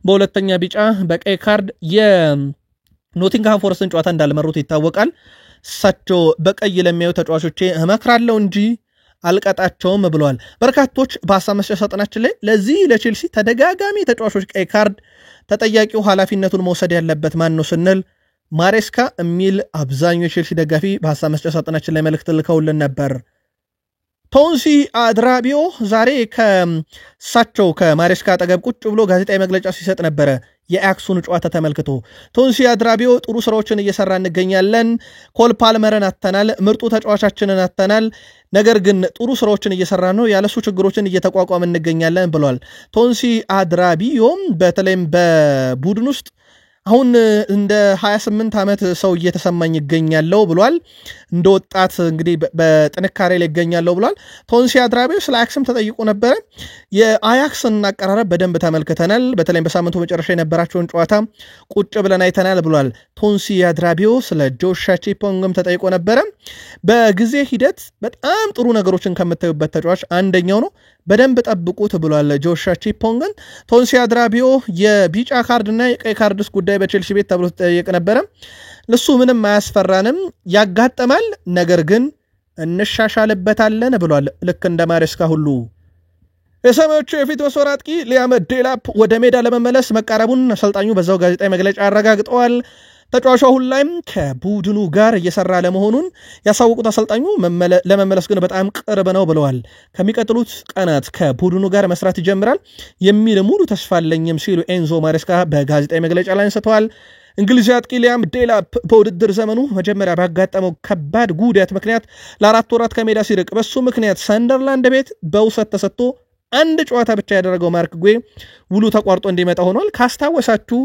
በሁለተኛ ቢጫ በቀይ ካርድ የኖቲንግሃም ፎረስትን ጨዋታ እንዳልመሩት ይታወቃል። እሳቸው በቀይ ለሚያዩ ተጫዋቾቼ እመክራለሁ እንጂ አልቀጣቸውም ብለዋል። በርካቶች በሐሳብ መስጫ ሳጥናችን ላይ ለዚህ ለቼልሲ ተደጋጋሚ ተጫዋቾች ቀይ ካርድ ተጠያቂው ኃላፊነቱን መውሰድ ያለበት ማን ነው ስንል ማሬስካ የሚል አብዛኛው የቼልሲ ደጋፊ በሐሳብ መስጫ ሳጥናችን ላይ መልእክት ልከውልን ነበር። ቶንሲ አድራቢዮ ዛሬ ከሳቸው ከማሬስካ አጠገብ ቁጭ ብሎ ጋዜጣዊ መግለጫ ሲሰጥ ነበረ። የአክሱን ጨዋታ ተመልክቶ ቶንሲ አድራቢዮ ጥሩ ስራዎችን እየሰራ እንገኛለን፣ ኮል ፓልመርን አተናል፣ ምርጡ ተጫዋቻችንን አተናል፣ ነገር ግን ጥሩ ስራዎችን እየሰራ ነው፣ ያለሱ ችግሮችን እየተቋቋም እንገኛለን ብሏል። ቶንሲ አድራቢዮም በተለይም በቡድን ውስጥ አሁን እንደ 28 ዓመት ሰው እየተሰማኝ ይገኛለው ብሏል። እንደ ወጣት እንግዲህ በጥንካሬ ላይ ይገኛለው ብሏል። ቶንሲ አድራቢዮ ስለ አያክስም ተጠይቆ ነበረ። የአያክስን አቀራረብ በደንብ ተመልክተናል፣ በተለይም በሳምንቱ መጨረሻ የነበራቸውን ጨዋታ ቁጭ ብለን አይተናል ብሏል። ቶንሲ አድራቢዮ ስለ ጆሻ ቺፖንግም ተጠይቆ ነበረ። በጊዜ ሂደት በጣም ጥሩ ነገሮችን ከምታዩበት ተጫዋች አንደኛው ነው፣ በደንብ ጠብቁት ብሏል ጆሻ ቺፖንግን። ቶንሲ አድራቢዮ የቢጫ ካርድና የቀይ ካርድስ ጉዳይ በቼልሲ ቤት ተብሎ ተጠየቀ ነበረ። ለሱ ምንም አያስፈራንም፣ ያጋጠማል፣ ነገር ግን እንሻሻልበታለን ብሏል። ልክ እንደ ማሬስካ ሁሉ የሰማዮቹ የፊት መስመር አጥቂ ሊያም ዴላፕ ወደ ሜዳ ለመመለስ መቃረቡን አሰልጣኙ በዛው ጋዜጣዊ መግለጫ አረጋግጠዋል። ተጫዋቹ አሁን ላይም ከቡድኑ ጋር እየሰራ ለመሆኑን ያሳወቁት አሰልጣኙ ለመመለስ ግን በጣም ቅርብ ነው ብለዋል። ከሚቀጥሉት ቀናት ከቡድኑ ጋር መስራት ይጀምራል የሚል ሙሉ ተስፋ አለኝም ሲሉ ኤንዞ ማሬስካ በጋዜጣዊ መግለጫ ላይ አንስተዋል። እንግሊዝ አጥቂ ሊያም ዴላፕ በውድድር ዘመኑ መጀመሪያ ባጋጠመው ከባድ ጉዳት ምክንያት ለ4 ወራት ከሜዳ ሲርቅ በሱ ምክንያት ሰንደርላንድ ቤት በውሰት ተሰጥቶ አንድ ጨዋታ ብቻ ያደረገው ማርክ ጉዌ ውሉ ተቋርጦ እንዲመጣ ሆኗል። ካስታወሳችሁ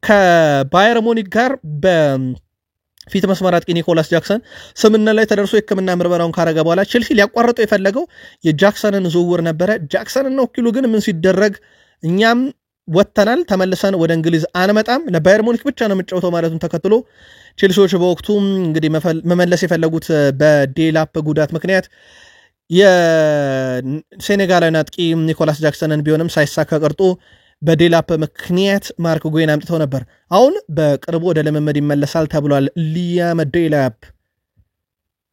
ከባየር ሙኒክ ጋር በፊት መስመር አጥቂ ኒኮላስ ጃክሰን ስምምነት ላይ ተደርሶ የሕክምና ምርመራውን ካረገ በኋላ ቼልሲ ሊያቋርጠው የፈለገው የጃክሰንን ዝውውር ነበረ። ጃክሰንን ወኪሉ ግን ምን ሲደረግ እኛም ወጥተናል፣ ተመልሰን ወደ እንግሊዝ አንመጣም፣ ለባየር ሙኒክ ብቻ ነው የምንጫወተው ማለቱን ተከትሎ ቼልሲዎች በወቅቱ እንግዲህ መመለስ የፈለጉት በዴላፕ ጉዳት ምክንያት የሴኔጋላዊ አጥቂ ኒኮላስ ጃክሰንን ቢሆንም ሳይሳካ ቀርጦ በዴላፕ ምክንያት ማርክ ጉዌን አምጥተው ነበር። አሁን በቅርቡ ወደ ልምምድ ይመለሳል ተብሏል። ሊያም ዴላፕ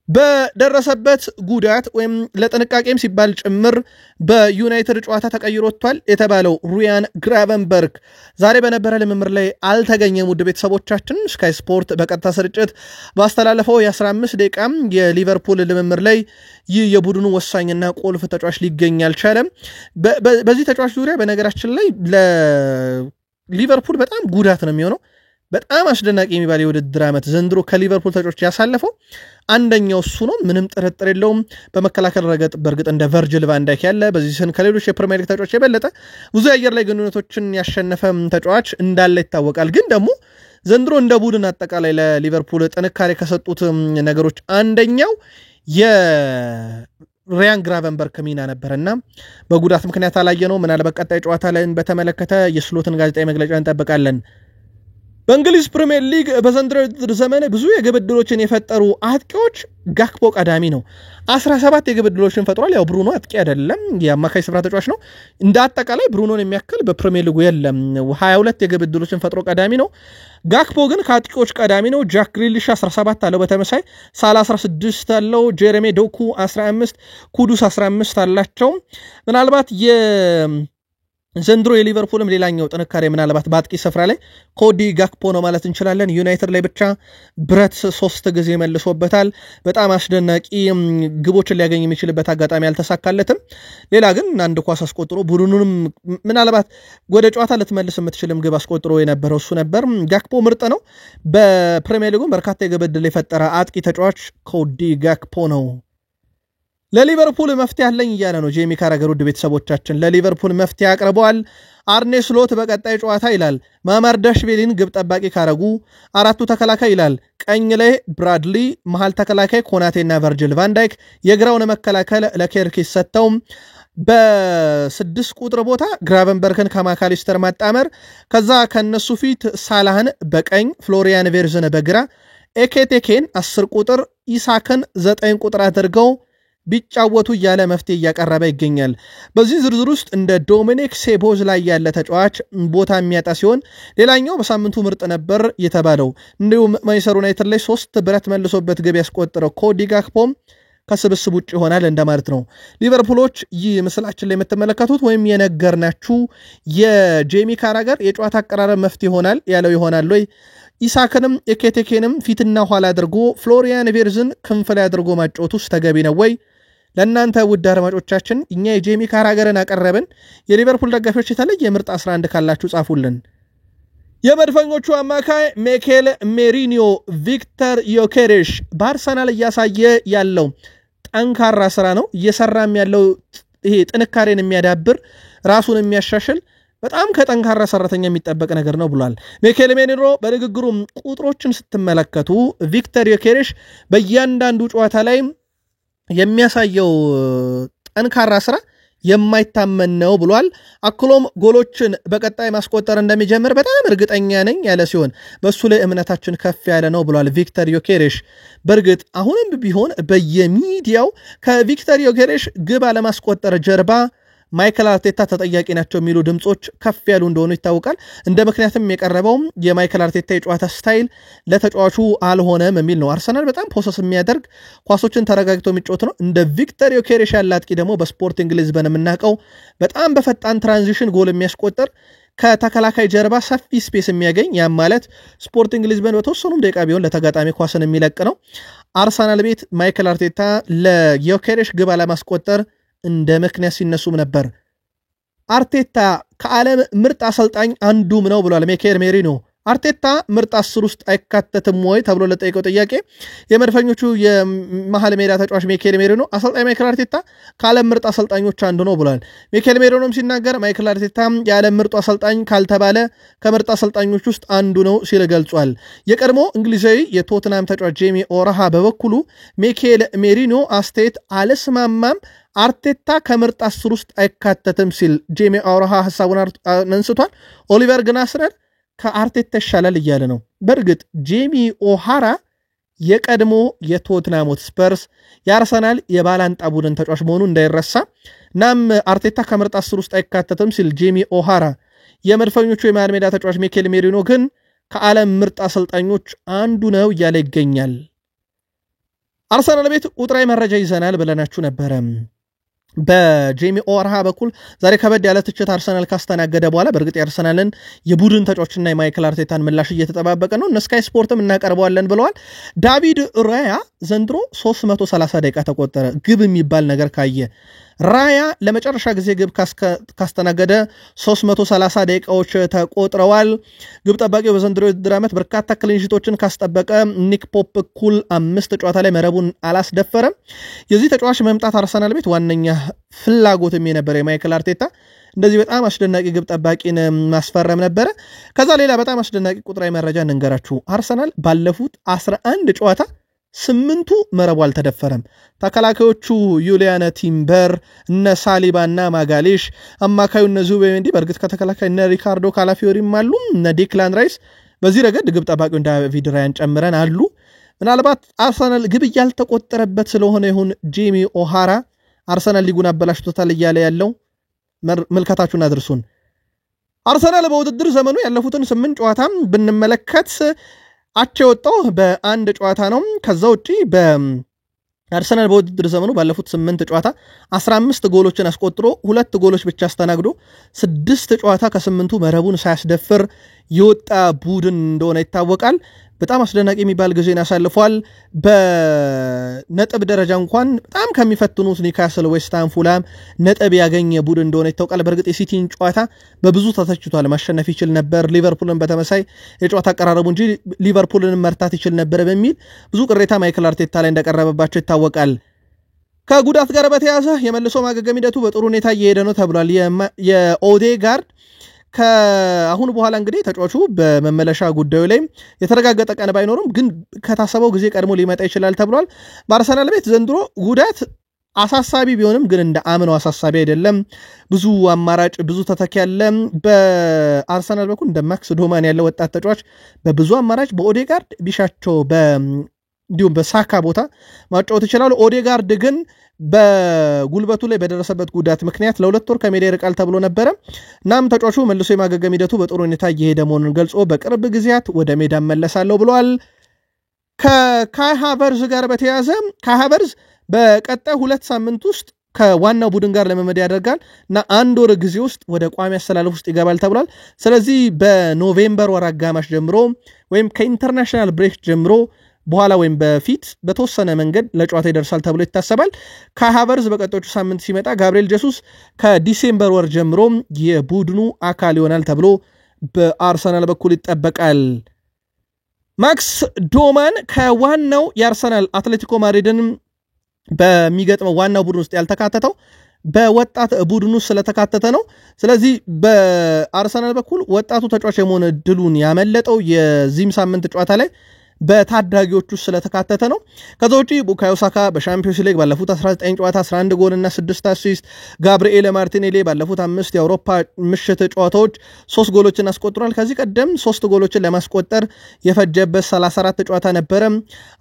በደረሰበት ጉዳት ወይም ለጥንቃቄም ሲባል ጭምር በዩናይትድ ጨዋታ ተቀይሮ ወጥቷል የተባለው ሩያን ግራቨንበርግ ዛሬ በነበረ ልምምድ ላይ አልተገኘም። ውድ ቤተሰቦቻችን ስካይ ስፖርት በቀጥታ ስርጭት ባስተላለፈው የ15 ደቂቃ የሊቨርፑል ልምምድ ላይ ይህ የቡድኑ ወሳኝና ቁልፍ ተጫዋች ሊገኝ አልቻለም። በዚህ ተጫዋች ዙሪያ በነገራችን ላይ ለሊቨርፑል በጣም ጉዳት ነው የሚሆነው። በጣም አስደናቂ የሚባል የውድድር ዓመት ዘንድሮ ከሊቨርፑል ተጫዋቾች ያሳለፈው አንደኛው እሱ ነው፣ ምንም ጥርጥር የለውም። በመከላከል ረገጥ በእርግጥ እንደ ቨርጅል ቫን ዳይክ ያለ በዚህ ስን ከሌሎች የፕሪሚየር ሊግ ተጫዋቾች የበለጠ ብዙ የአየር ላይ ግንኙነቶችን ያሸነፈ ተጫዋች እንዳለ ይታወቃል። ግን ደግሞ ዘንድሮ እንደ ቡድን አጠቃላይ ለሊቨርፑል ጥንካሬ ከሰጡት ነገሮች አንደኛው የሪያን ግራቨንበርግ ሚና ነበርና በጉዳት ምክንያት አላየነው። ምናልባት ቀጣይ ጨዋታ ላይ በተመለከተ የስሎትን ጋዜጣዊ መግለጫ እንጠብቃለን። በእንግሊዝ ፕሪሚየር ሊግ በዘንድሮ ዘመን ብዙ የግብ ዕድሎችን የፈጠሩ አጥቂዎች ጋክፖ ቀዳሚ ነው። 17 የግብ ዕድሎችን ፈጥሯል። ያው ብሩኖ አጥቂ አይደለም፣ የአማካይ ስፍራ ተጫዋች ነው። እንደ አጠቃላይ ብሩኖን የሚያክል በፕሪሚየር ሊጉ የለም። 22 የግብ ዕድሎችን ፈጥሮ ቀዳሚ ነው። ጋክፖ ግን ከአጥቂዎች ቀዳሚ ነው። ጃክ ግሪሊሽ 17 አለው፣ በተመሳይ ሳላ 16 አለው፣ ጄሬሚ ዶኩ 15፣ ኩዱስ 15 አላቸው። ምናልባት ዘንድሮ የሊቨርፑልም ሌላኛው ጥንካሬ ምናልባት በአጥቂ ስፍራ ላይ ኮዲ ጋክፖ ነው ማለት እንችላለን። ዩናይትድ ላይ ብቻ ብረት 3 ጊዜ መልሶበታል። በጣም አስደናቂ ግቦችን ሊያገኝ የሚችልበት አጋጣሚ አልተሳካለትም። ሌላ ግን አንድ ኳስ አስቆጥሮ ቡድኑንም ምናልባት ወደ ጨዋታ ልትመልስ የምትችልም ግብ አስቆጥሮ የነበረው እሱ ነበር። ጋክፖ ምርጥ ነው። በፕሪሚየር ሊጉም በርካታ የግብ ዕድል የፈጠረ አጥቂ ተጫዋች ኮዲ ጋክፖ ነው። ለሊቨርፑል መፍትሄ አለኝ እያለ ነው ጄሚ ካራገር። ውድ ቤተሰቦቻችን ለሊቨርፑል መፍትሄ አቅርበዋል። አርኔ ስሎት በቀጣይ ጨዋታ ይላል ማማርዳሽቪሊን ግብ ጠባቂ ካረጉ፣ አራቱ ተከላካይ ይላል ቀኝ ላይ ብራድሊ፣ መሃል ተከላካይ ኮናቴና ቨርጅል ቫንዳይክ፣ የግራውን መከላከል ለኬርኪስ ሰጥተው በ6 ቁጥር ቦታ ግራቨንበርግን ከማካሊስተር ማጣመር፣ ከዛ ከነሱ ፊት ሳላህን በቀኝ ፍሎሪያን ቬርዝን በግራ ኤኬቴኬን 10 ቁጥር ኢሳክን 9 ቁጥር አድርገው ቢጫወቱ እያለ መፍትሄ እያቀረበ ይገኛል። በዚህ ዝርዝር ውስጥ እንደ ዶሚኒክ ሴቦዝ ላይ ያለ ተጫዋች ቦታ የሚያጣ ሲሆን ሌላኛው በሳምንቱ ምርጥ ነበር የተባለው እንዲሁም ማንቸስተር ዩናይትድ ላይ 3 ብረት መልሶበት ግብ ያስቆጠረው ኮዲ ጋክፖም ከስብስብ ውጭ ይሆናል እንደማለት ነው። ሊቨርፑሎች ይህ ምስላችን ላይ የምትመለከቱት ወይም የነገርናችሁ የጄሚ ካራገር የጨዋታ አቀራረብ መፍትሄ ይሆናል ያለው ይሆናል ወይ? ኢሳክንም ኤኬቴኬንም ፊትና ኋላ አድርጎ ፍሎሪያን ቬርዝን ክንፍ ላይ አድርጎ ማጫወቱስ ተገቢ ነው ወይ? ለእናንተ ውድ አድማጮቻችን እኛ የጄሚ ካራገርን አቀረብን። የሊቨርፑል ደጋፊዎች የተለየ ምርጥ 11 ካላችሁ ጻፉልን። የመድፈኞቹ አማካይ ሚኬል ሜሪኒዮ ቪክተር ዮኬሬሽ በአርሰናል እያሳየ ያለው ጠንካራ ስራ ነው። እየሰራም ያለው ይሄ ጥንካሬን የሚያዳብር ራሱን የሚያሻሽል በጣም ከጠንካራ ሰራተኛ የሚጠበቅ ነገር ነው ብሏል ሚኬል ሜሪኒዮ። በንግግሩ ቁጥሮችን ስትመለከቱ ቪክተር ዮኬሬሽ በእያንዳንዱ ጨዋታ ላይ የሚያሳየው ጠንካራ ስራ የማይታመን ነው ብሏል። አክሎም ጎሎችን በቀጣይ ማስቆጠር እንደሚጀምር በጣም እርግጠኛ ነኝ ያለ ሲሆን በሱ ላይ እምነታችን ከፍ ያለ ነው ብሏል ቪክተር ዮኬሬሽ። በእርግጥ አሁንም ቢሆን በየሚዲያው ከቪክተር ዮኬሬሽ ግብ አለማስቆጠር ጀርባ ማይክል አርቴታ ተጠያቂ ናቸው የሚሉ ድምጾች ከፍ ያሉ እንደሆኑ ይታወቃል። እንደ ምክንያትም የቀረበው የማይክል አርቴታ የጨዋታ ስታይል ለተጫዋቹ አልሆነም የሚል ነው። አርሰናል በጣም ፕሮሰስ የሚያደርግ ኳሶችን ተረጋግቶ የሚጫወት ነው። እንደ ቪክተር ዮኬሬሽ ያለ አጥቂ ደግሞ በስፖርቲንግ ሊዝበን የምናውቀው በጣም በፈጣን ትራንዚሽን ጎል የሚያስቆጥር ከተከላካይ ጀርባ ሰፊ ስፔስ የሚያገኝ ያም ማለት ስፖርቲንግ ሊዝበን በተወሰኑም ደቂቃ ቢሆን ለተጋጣሚ ኳስን የሚለቅ ነው። አርሰናል ቤት ማይክል አርቴታ ለዮኬሬሽ ግብ አለማስቆጠር እንደ ምክንያት ሲነሱም ነበር። አርቴታ ከዓለም ምርጥ አሰልጣኝ አንዱም ነው ብሏል ሚኬል ሜሪኒዮ። አርቴታ ምርጥ 10 ውስጥ አይካተትም ወይ ተብሎ ለጠየቀው ጥያቄ የመድፈኞቹ የመሃል ሜዳ ተጫዋች ሚኬል ሜሪኒዮ አሰልጣኝ ማይክል አርቴታ ከዓለም ምርጥ አሰልጣኞች አንዱ ነው ብሏል። ሚኬል ሜሪኒዮም ሲናገር ማይክል አርቴታ የዓለም ምርጡ አሰልጣኝ ካልተባለ ከምርጥ አሰልጣኞች ውስጥ አንዱ ነው ሲል ገልጿል። የቀድሞ እንግሊዛዊ የቶትናም ተጫዋች ጄሚ ኦራሃ በበኩሉ ሚኬል ሜሪኒዮ አስተያየት አልስማማም፣ አርቴታ ከምርጥ 10 ውስጥ አይካተትም ሲል ጄሚ ኦራሃ ሐሳቡን አንስቷል። ኦሊቨር ግናስነር ከአርቴታ ይሻላል እያለ ነው። በእርግጥ ጄሚ ኦሃራ የቀድሞ የቶትናም ሆትስፐርስ የአርሰናል የባላንጣ ቡድን ተጫዋች መሆኑ እንዳይረሳ። ናም አርቴታ ከምርጥ 10 ውስጥ አይካተትም ሲል ጄሚ ኦሃራ፣ የመድፈኞቹ የመሃል ሜዳ ተጫዋች ሚኬል ሜሪኒዮ ግን ከዓለም ምርጥ አሰልጣኞች አንዱ ነው እያለ ይገኛል። አርሰናል ቤት ቁጥራዊ መረጃ ይዘናል ብለናችሁ ነበረ። በጄሚ ኦራሃ በኩል ዛሬ ከበድ ያለ ትችት አርሰናል ካስተናገደ በኋላ በእርግጥ የአርሰናልን የቡድን ተጫዋችና የማይክል አርቴታን ምላሽ እየተጠባበቀ ነው። ስካይ ስፖርትም እናቀርበዋለን ብለዋል። ዳቪድ ራያ ዘንድሮ 330 ደቂቃ ተቆጠረ። ግብ የሚባል ነገር ካየ ራያ ለመጨረሻ ጊዜ ግብ ካስተናገደ 330 ደቂቃዎች ተቆጥረዋል። ግብ ጠባቂው በዘንድሮ የውድድር ዓመት በርካታ ክሊንሺቶችን ካስጠበቀ ኒክ ፖፕ እኩል 5 ጨዋታ ላይ መረቡን አላስደፈረም። የዚህ ተጫዋች መምጣት አርሰናል ቤት ዋነኛ ፍላጎትም የነበረ የማይክል አርቴታ እንደዚህ በጣም አስደናቂ ግብ ጠባቂን ማስፈረም ነበረ። ከዛ ሌላ በጣም አስደናቂ ቁጥራዊ መረጃ እንንገራችሁ። አርሰናል ባለፉት 11 ጨዋታ 8ቱ መረቡ አልተደፈረም። ተከላካዮቹ ዩሊያን ቲምበር፣ እነ ሳሊባ እና ማጋሌሽ፣ አማካዩ እነ ዙቤሜንዲ፣ በእርግጥ ከተከላካይ እነ ሪካርዶ ካላፊዮሪም አሉ፣ እነ ዲክላን ራይስ። በዚህ ረገድ ግብ ጠባቂው ዳቪድ ራያን ጨምረን አሉ። ምናልባት አርሰናል ግብ ያልተቆጠረበት ስለሆነ ይሁን ጄሚ ኦሃራ አርሰናል ሊጉን አበላሽቶታል እያለ ያለው መልከታችሁን አድርሱን። አርሰናል በውድድር ዘመኑ ያለፉትን 8 ጨዋታም ብንመለከት አቻ የወጣው በአንድ ጨዋታ ነው። ከዛ ውጪ አርሰናል በውድድር ዘመኑ ባለፉት 8 ጨዋታ 15 ጎሎችን አስቆጥሮ 2 ጎሎች ብቻ አስተናግዶ 6 ጨዋታ ከ8ቱ መረቡን ሳያስደፍር የወጣ ቡድን እንደሆነ ይታወቃል። በጣም አስደናቂ የሚባል ጊዜን ያሳልፏል። በነጥብ ደረጃ እንኳን በጣም ከሚፈትኑት ኒውካስል፣ ዌስትሃም፣ ፉላም ነጥብ ያገኘ ቡድን እንደሆነ ይታወቃል። በእርግጥ የሲቲን ጨዋታ በብዙ ተተችቷል። ማሸነፍ ይችል ነበር፣ ሊቨርፑልን በተመሳይ የጨዋታ አቀራረቡ እንጂ ሊቨርፑልን መርታት ይችል ነበር በሚል ብዙ ቅሬታ ማይክል አርቴታ ላይ እንደቀረበባቸው ይታወቃል። ከጉዳት ጋር በተያያዘ የመልሶ ማገገም ሂደቱ በጥሩ ሁኔታ እየሄደ ነው ተብሏል። የኦዴጋርድ ከአሁን በኋላ እንግዲህ ተጫዋቹ በመመለሻ ጉዳዩ ላይ የተረጋገጠ ቀን ባይኖርም ግን ከታሰበው ጊዜ ቀድሞ ሊመጣ ይችላል ተብሏል። በአርሰናል ቤት ዘንድሮ ጉዳት አሳሳቢ ቢሆንም ግን እንደ አምነው አሳሳቢ አይደለም። ብዙ አማራጭ ብዙ ተተኪ ያለ በአርሰናል በኩል እንደ ማክስ ዶማን ያለ ወጣት ተጫዋች በብዙ አማራጭ በኦዴጋርድ ቢሻቸው እንዲሁም በሳካ ቦታ ማጫወት ይችላሉ። ኦዴጋርድ ግን በጉልበቱ ላይ በደረሰበት ጉዳት ምክንያት ለ2 ወር ከሜዳ ይርቃል ተብሎ ነበረ። እናም ተጫዋቹ መልሶ የማገገም ሂደቱ በጥሩ ሁኔታ እየሄደ መሆኑን ገልጾ በቅርብ ጊዜያት ወደ ሜዳ መለሳለሁ ብለዋል። ከካይ ሃቨርዝ ጋር በተያያዘ ካይ ሃቨርዝ በቀጣይ 2 ሳምንት ውስጥ ከዋናው ቡድን ጋር ለመመድ ያደርጋል እና 1 ወር ጊዜ ውስጥ ወደ ቋሚ አሰላለፍ ውስጥ ይገባል ተብሏል። ስለዚህ በኖቬምበር ወር አጋማሽ ጀምሮ ወይም ከኢንተርናሽናል ብሬክ ጀምሮ በኋላ ወይም በፊት በተወሰነ መንገድ ለጨዋታ ይደርሳል ተብሎ ይታሰባል። ከሃቨርዝ በቀጣዮቹ ሳምንት ሲመጣ ጋብሪኤል ጄሱስ ከዲሴምበር ወር ጀምሮ የቡድኑ አካል ይሆናል ተብሎ በአርሰናል በኩል ይጠበቃል። ማክስ ዶማን ከዋናው የአርሰናል አትሌቲኮ ማድሪድን በሚገጥመው ዋናው ቡድን ውስጥ ያልተካተተው በወጣት ቡድኑ ስለተካተተ ነው። ስለዚህ በአርሰናል በኩል ወጣቱ ተጫዋች የመሆን እድሉን ያመለጠው የዚህም ሳምንት ጨዋታ ላይ በታዳጊዎቹ ስለተካተተ ነው። ከዛ ውጪ ቡካዮ ሳካ በሻምፒዮንስ ሊግ ባለፉት 19 ጨዋታ 11 ጎል እና 6 አሲስት፣ ጋብሪኤል ማርቲኔሊ ባለፉት 5 የአውሮፓ ምሽት ጨዋታዎች 3 ጎሎችን አስቆጥሯል። ከዚህ ቀደም 3 ጎሎችን ለማስቆጠር የፈጀበት 34 ጨዋታ ነበረ።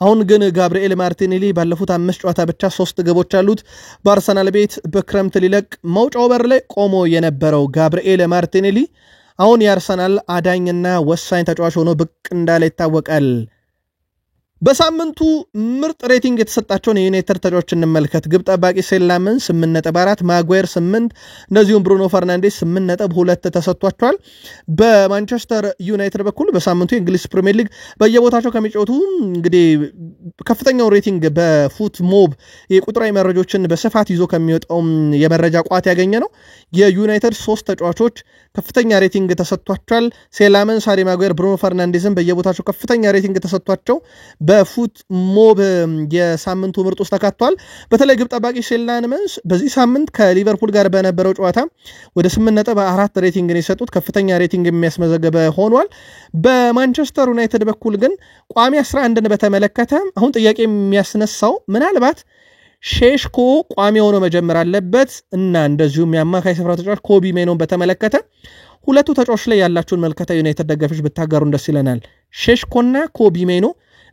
አሁን ግን ጋብሪኤል ማርቲኔሊ ባለፉት 5 ጨዋታ ብቻ 3 ግቦች አሉት። በአርሰናል ቤት በክረምት ሊለቅ መውጫው በር ላይ ቆሞ የነበረው ጋብሪኤል ማርቲኔሊ አሁን የአርሰናል አዳኝና ወሳኝ ተጫዋች ሆኖ ብቅ እንዳለ ይታወቃል። በሳምንቱ ምርጥ ሬቲንግ የተሰጣቸውን የዩናይትድ ተጫዋቾች እንመልከት። ግብ ጠባቂ ሴላመን 8.4፣ ማጓየር 8፣ እንደዚሁም ብሩኖ ፈርናንዴስ 8.2 ተሰጥቷቸዋል። በማንቸስተር ዩናይትድ በኩል በሳምንቱ የእንግሊዝ ፕሪሚየር ሊግ በየቦታቸው ከሚጫወቱ እንግዲህ ከፍተኛው ሬቲንግ በፉት ሞብ የቁጥራዊ መረጃዎችን በስፋት ይዞ ከሚወጣው የመረጃ ቋት ያገኘ ነው። የዩናይትድ 3 ተጫዋቾች ከፍተኛ ሬቲንግ ተሰጥቷቸዋል። ሴላመን፣ ሳሪ ማጓየር፣ ብሩኖ ፈርናንዴስን በየቦታቸው ከፍተኛ ሬቲንግ ተሰጥቷቸው በፉት ሞብ የሳምንቱ ምርጥ ውስጥ ተካቷል። በተለይ ግብ ጠባቂ ሴላመን በዚህ ሳምንት ከሊቨርፑል ጋር በነበረው ጨዋታ ወደ 8.4 ሬቲንግ ነው የሰጡት። ከፍተኛ ሬቲንግ የሚያስመዘገበ ሆኗል። በማንቸስተር ዩናይትድ በኩል ግን ቋሚ 11ን በተመለከተ አሁን ጥያቄ የሚያስነሳው ምናልባት ሼሽኮ ቋሚ ሆኖ መጀመር አለበት እና እንደዚሁም የአማካይ ስፍራ ተጫዋች ኮቢ ሜኖን በተመለከተ ሁለቱ ተጫዋቾች ላይ ያላችሁን መልከታ ዩናይትድ ደጋፊዎች ብታጋሩ ደስ ይለናል። ሼሽኮና ኮቢ ሜኖ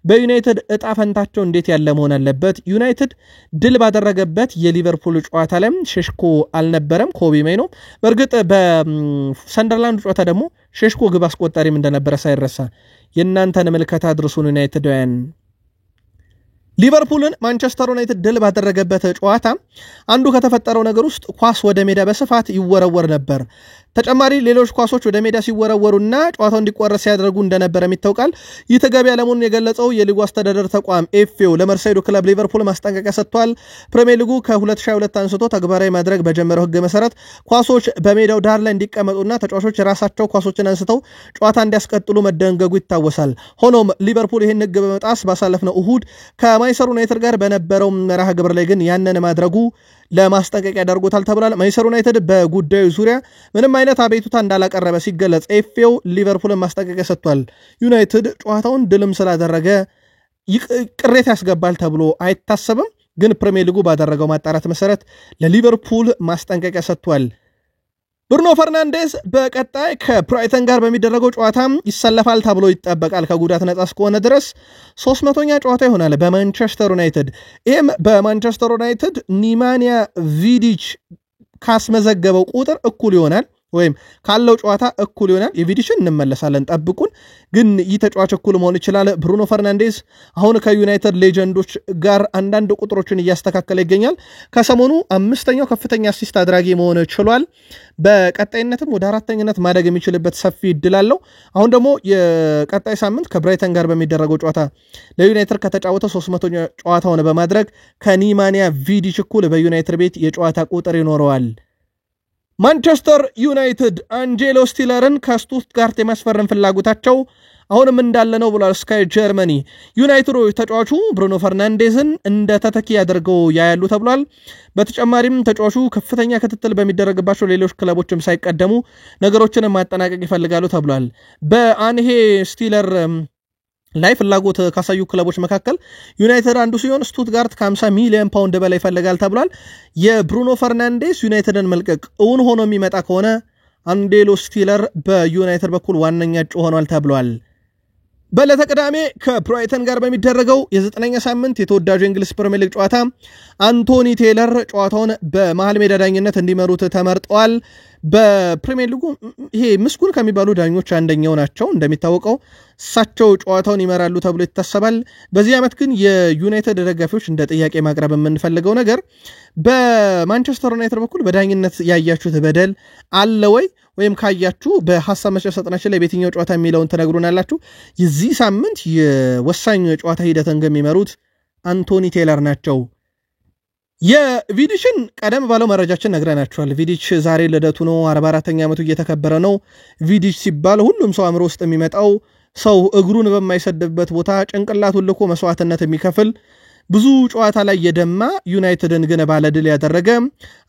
በዩናይትድ እጣ ፈንታቸው እንዴት ያለ መሆን አለበት? ዩናይትድ ድል ባደረገበት የሊቨርፑል ጨዋታ ላይ ሼሽኮ አልነበረም፣ ኮቢ ሜኖ። በእርግጥ በሰንደርላንድ ጨዋታ ደግሞ ሼሽኮ ግብ አስቆጣሪም እንደነበረ ሳይረሳ። የእናንተን መልከታ አድርሱን ዩናይትዳውያን። ሊቨርፑልን ማንቸስተር ዩናይትድ ድል ባደረገበት ጨዋታ አንዱ ከተፈጠረው ነገር ውስጥ ኳስ ወደ ሜዳ በስፋት ይወረወር ነበር። ተጨማሪ ሌሎች ኳሶች ወደ ሜዳ ሲወረወሩና ጨዋታው እንዲቋረጥ ሲያደርጉ እንደነበረ ይታወቃል። ይህ ተገቢ ያለመሆኑን የገለጸው የሊጉ አስተዳደር ተቋም ኤፍኤው ለመርሳይዱ ክለብ ሊቨርፑል ማስጠንቀቂያ ሰጥቷል። ፕሪሚየር ሊጉ ከ2022 አንስቶ ተግባራዊ ማድረግ በጀመረው ሕግ መሰረት ኳሶች በሜዳው ዳር ላይ እንዲቀመጡና ተጫዋቾች ራሳቸው ኳሶችን አንስተው ጨዋታ እንዲያስቀጥሉ መደንገጉ ይታወሳል። ሆኖም ሊቨርፑል ይህን ሕግ በመጣስ ባሳለፍነው እሁድ ከማንቸስተር ዩናይትድ ጋር በነበረው መርሃ ግብር ላይ ግን ያንን ማድረጉ ለማስጠንቀቂያ ያደርጎታል ተብሏል። ማንቸስተር ዩናይትድ በጉዳዩ ዙሪያ ምንም አይነት አቤቱታ እንዳላቀረበ ሲገለጽ ኤፍኤው ሊቨርፑልን ማስጠንቀቂያ ሰጥቷል። ዩናይትድ ጨዋታውን ድልም ስላደረገ ቅሬታ ያስገባል ተብሎ አይታሰብም፣ ግን ፕሪሚየር ሊጉ ባደረገው ማጣራት መሰረት ለሊቨርፑል ማስጠንቀቂያ ሰጥቷል። ብሩኖ ፈርናንዴስ በቀጣይ ከብራይተን ጋር በሚደረገው ጨዋታ ይሰለፋል ተብሎ ይጠበቃል። ከጉዳት ነጻ እስከሆነ ድረስ 300ኛ ጨዋታ ይሆናል በማንቸስተር ዩናይትድ። ይህም በማንቸስተር ዩናይትድ ኒማንያ ቪዲች ካስመዘገበው ቁጥር እኩል ይሆናል። ወይም ካለው ጨዋታ እኩል ይሆናል። የቪዲሽን እንመለሳለን ጠብቁን። ግን ተጫዋች እኩል መሆን ይችላል። ብሩኖ ፈርናንዴዝ አሁን ከዩናይትድ ሌጀንዶች ጋር አንዳንድ ቁጥሮችን እያስተካከለ ይገኛል። ከሰሞኑ 5ኛው ከፍተኛ አሲስት አድራጊ መሆን ችሏል። በቀጣይነትም ወደ 4ኛነት ማደግ የሚችልበት ሰፊ እድል አለው። አሁን ደግሞ የቀጣይ ሳምንት ከብራይተን ጋር በሚደረገው ጨዋታ ለዩናይትድ ከተጫወተው 300ኛ ጨዋታውን በማድረግ ከኒማንያ ቪዲች እኩል በዩናይትድ ቤት የጨዋታ ቁጥር ይኖረዋል። ማንቸስተር ዩናይትድ አንጄሎ ስቲለርን ከስቱትጋርት የማስፈረም ፍላጎታቸው አሁንም እንዳለ ነው ብሏል ስካይ ጀርመኒ። ዩናይትዶች ተጫዋቹ ብሩኖ ፈርናንዴዝን እንደ ተተኪ ያደርገው ያያሉ ተብሏል። በተጨማሪም ተጫዋቹ ከፍተኛ ክትትል በሚደረግባቸው ሌሎች ክለቦችም ሳይቀደሙ ነገሮችን ማጠናቀቅ ይፈልጋሉ ተብሏል። በአንሄ ስቲለር ላይ ፍላጎት ካሳዩ ክለቦች መካከል ዩናይትድ አንዱ ሲሆን ስቱትጋርት ከ50 ሚሊዮን ፓውንድ በላይ ይፈልጋል ተብሏል። የብሩኖ ፈርናንዴስ ዩናይትድን መልቀቅ እውን ሆኖ የሚመጣ ከሆነ አንጄሎ ስቲለር በዩናይትድ በኩል ዋነኛ እጩ ሆኗል ተብሏል። በዕለተ ቅዳሜ ከብራይተን ጋር በሚደረገው የ9ኛ ሳምንት የተወዳጁ እንግሊዝ ፕሪሚየር ሊግ ጨዋታ አንቶኒ ቴይለር ጨዋታውን በመሃል ሜዳ ዳኝነት እንዲመሩት ተመርጠዋል። በፕሪሚየር ሊጉ ይሄ ምስጉን ከሚባሉ ዳኞች አንደኛው ናቸው። እንደሚታወቀው እሳቸው ጨዋታውን ይመራሉ ተብሎ ይታሰባል። በዚህ ዓመት ግን የዩናይትድ ደጋፊዎች እንደ ጥያቄ ማቅረብ የምንፈልገው ነገር በማንቸስተር ዩናይትድ በኩል በዳኝነት ያያችሁት በደል አለ ወይ? ወይም ካያችሁ በሐሳብ መስጫ ሳጥናችን ላይ በየትኛው ጨዋታ የሚለውን ተነግሩናላችሁ። የዚህ ሳምንት የወሳኝ ጨዋታ ሂደትን የሚመሩት አንቶኒ ቴይለር ናቸው። የቪዲችን ቀደም ባለው መረጃችን ነግረናችኋል። ቪዲች ዛሬ ልደቱ ነው፣ 44ኛ ዓመቱ እየተከበረ ነው። ቪዲች ሲባል ሁሉም ሰው አእምሮ ውስጥ የሚመጣው ሰው እግሩን በማይሰድበት ቦታ ጭንቅላቱን ልኮ መስዋዕትነት የሚከፍል ብዙ ጨዋታ ላይ የደማ ዩናይትድን ግን ባለድል ያደረገ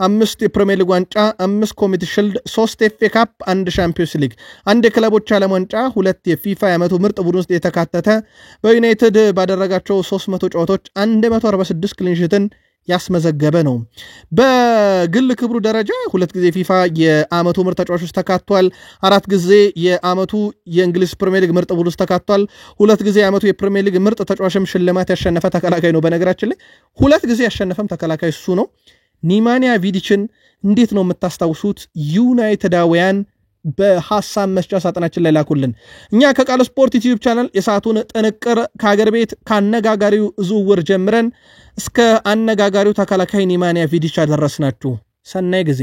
5 የፕሪሚየር ሊግ ዋንጫ፣ 5 ኮሚቲ ሺልድ፣ 3 ኤፍኤ ካፕ፣ 1 ሻምፒዮንስ ሊግ፣ 1 የክለቦች ዓለም ዋንጫ፣ 2 የፊፋ የዓመቱ ምርጥ ቡድን ውስጥ የተካተተ በዩናይትድ ባደረጋቸው 300 ጨዋታዎች 146 ክሊንሺትን ያስመዘገበ ነው። በግል ክብሩ ደረጃ 2 ጊዜ ፊፋ የዓመቱ ምርጥ ተጫዋች ውስጥ ተካቷል። 4 ጊዜ የዓመቱ የእንግሊዝ ፕሪሚየር ሊግ ምርጥ ቡድን ውስጥ ተካቷል። 2 ጊዜ የዓመቱ የፕሪሚየር ሊግ ምርጥ ተጫዋችም ሽልማት ያሸነፈ ተከላካይ ነው። በነገራችን ላይ 2 ጊዜ ያሸነፈም ተከላካይ እሱ ነው። ኒማንያ ቪዲችን እንዴት ነው የምታስታውሱት? ዩናይትዳውያን በሐሳብ መስጫ ሳጥናችን ላይ ላኩልን። እኛ ከቃል ስፖርት ዩቲዩብ ቻናል የሰዓቱን ጥንቅር ከሀገር ቤት ከአነጋጋሪው ዝውውር ጀምረን እስከ አነጋጋሪው ተከላካይ ኒማንያ ቪዲች አደረስናችሁ። ሰናይ ጊዜ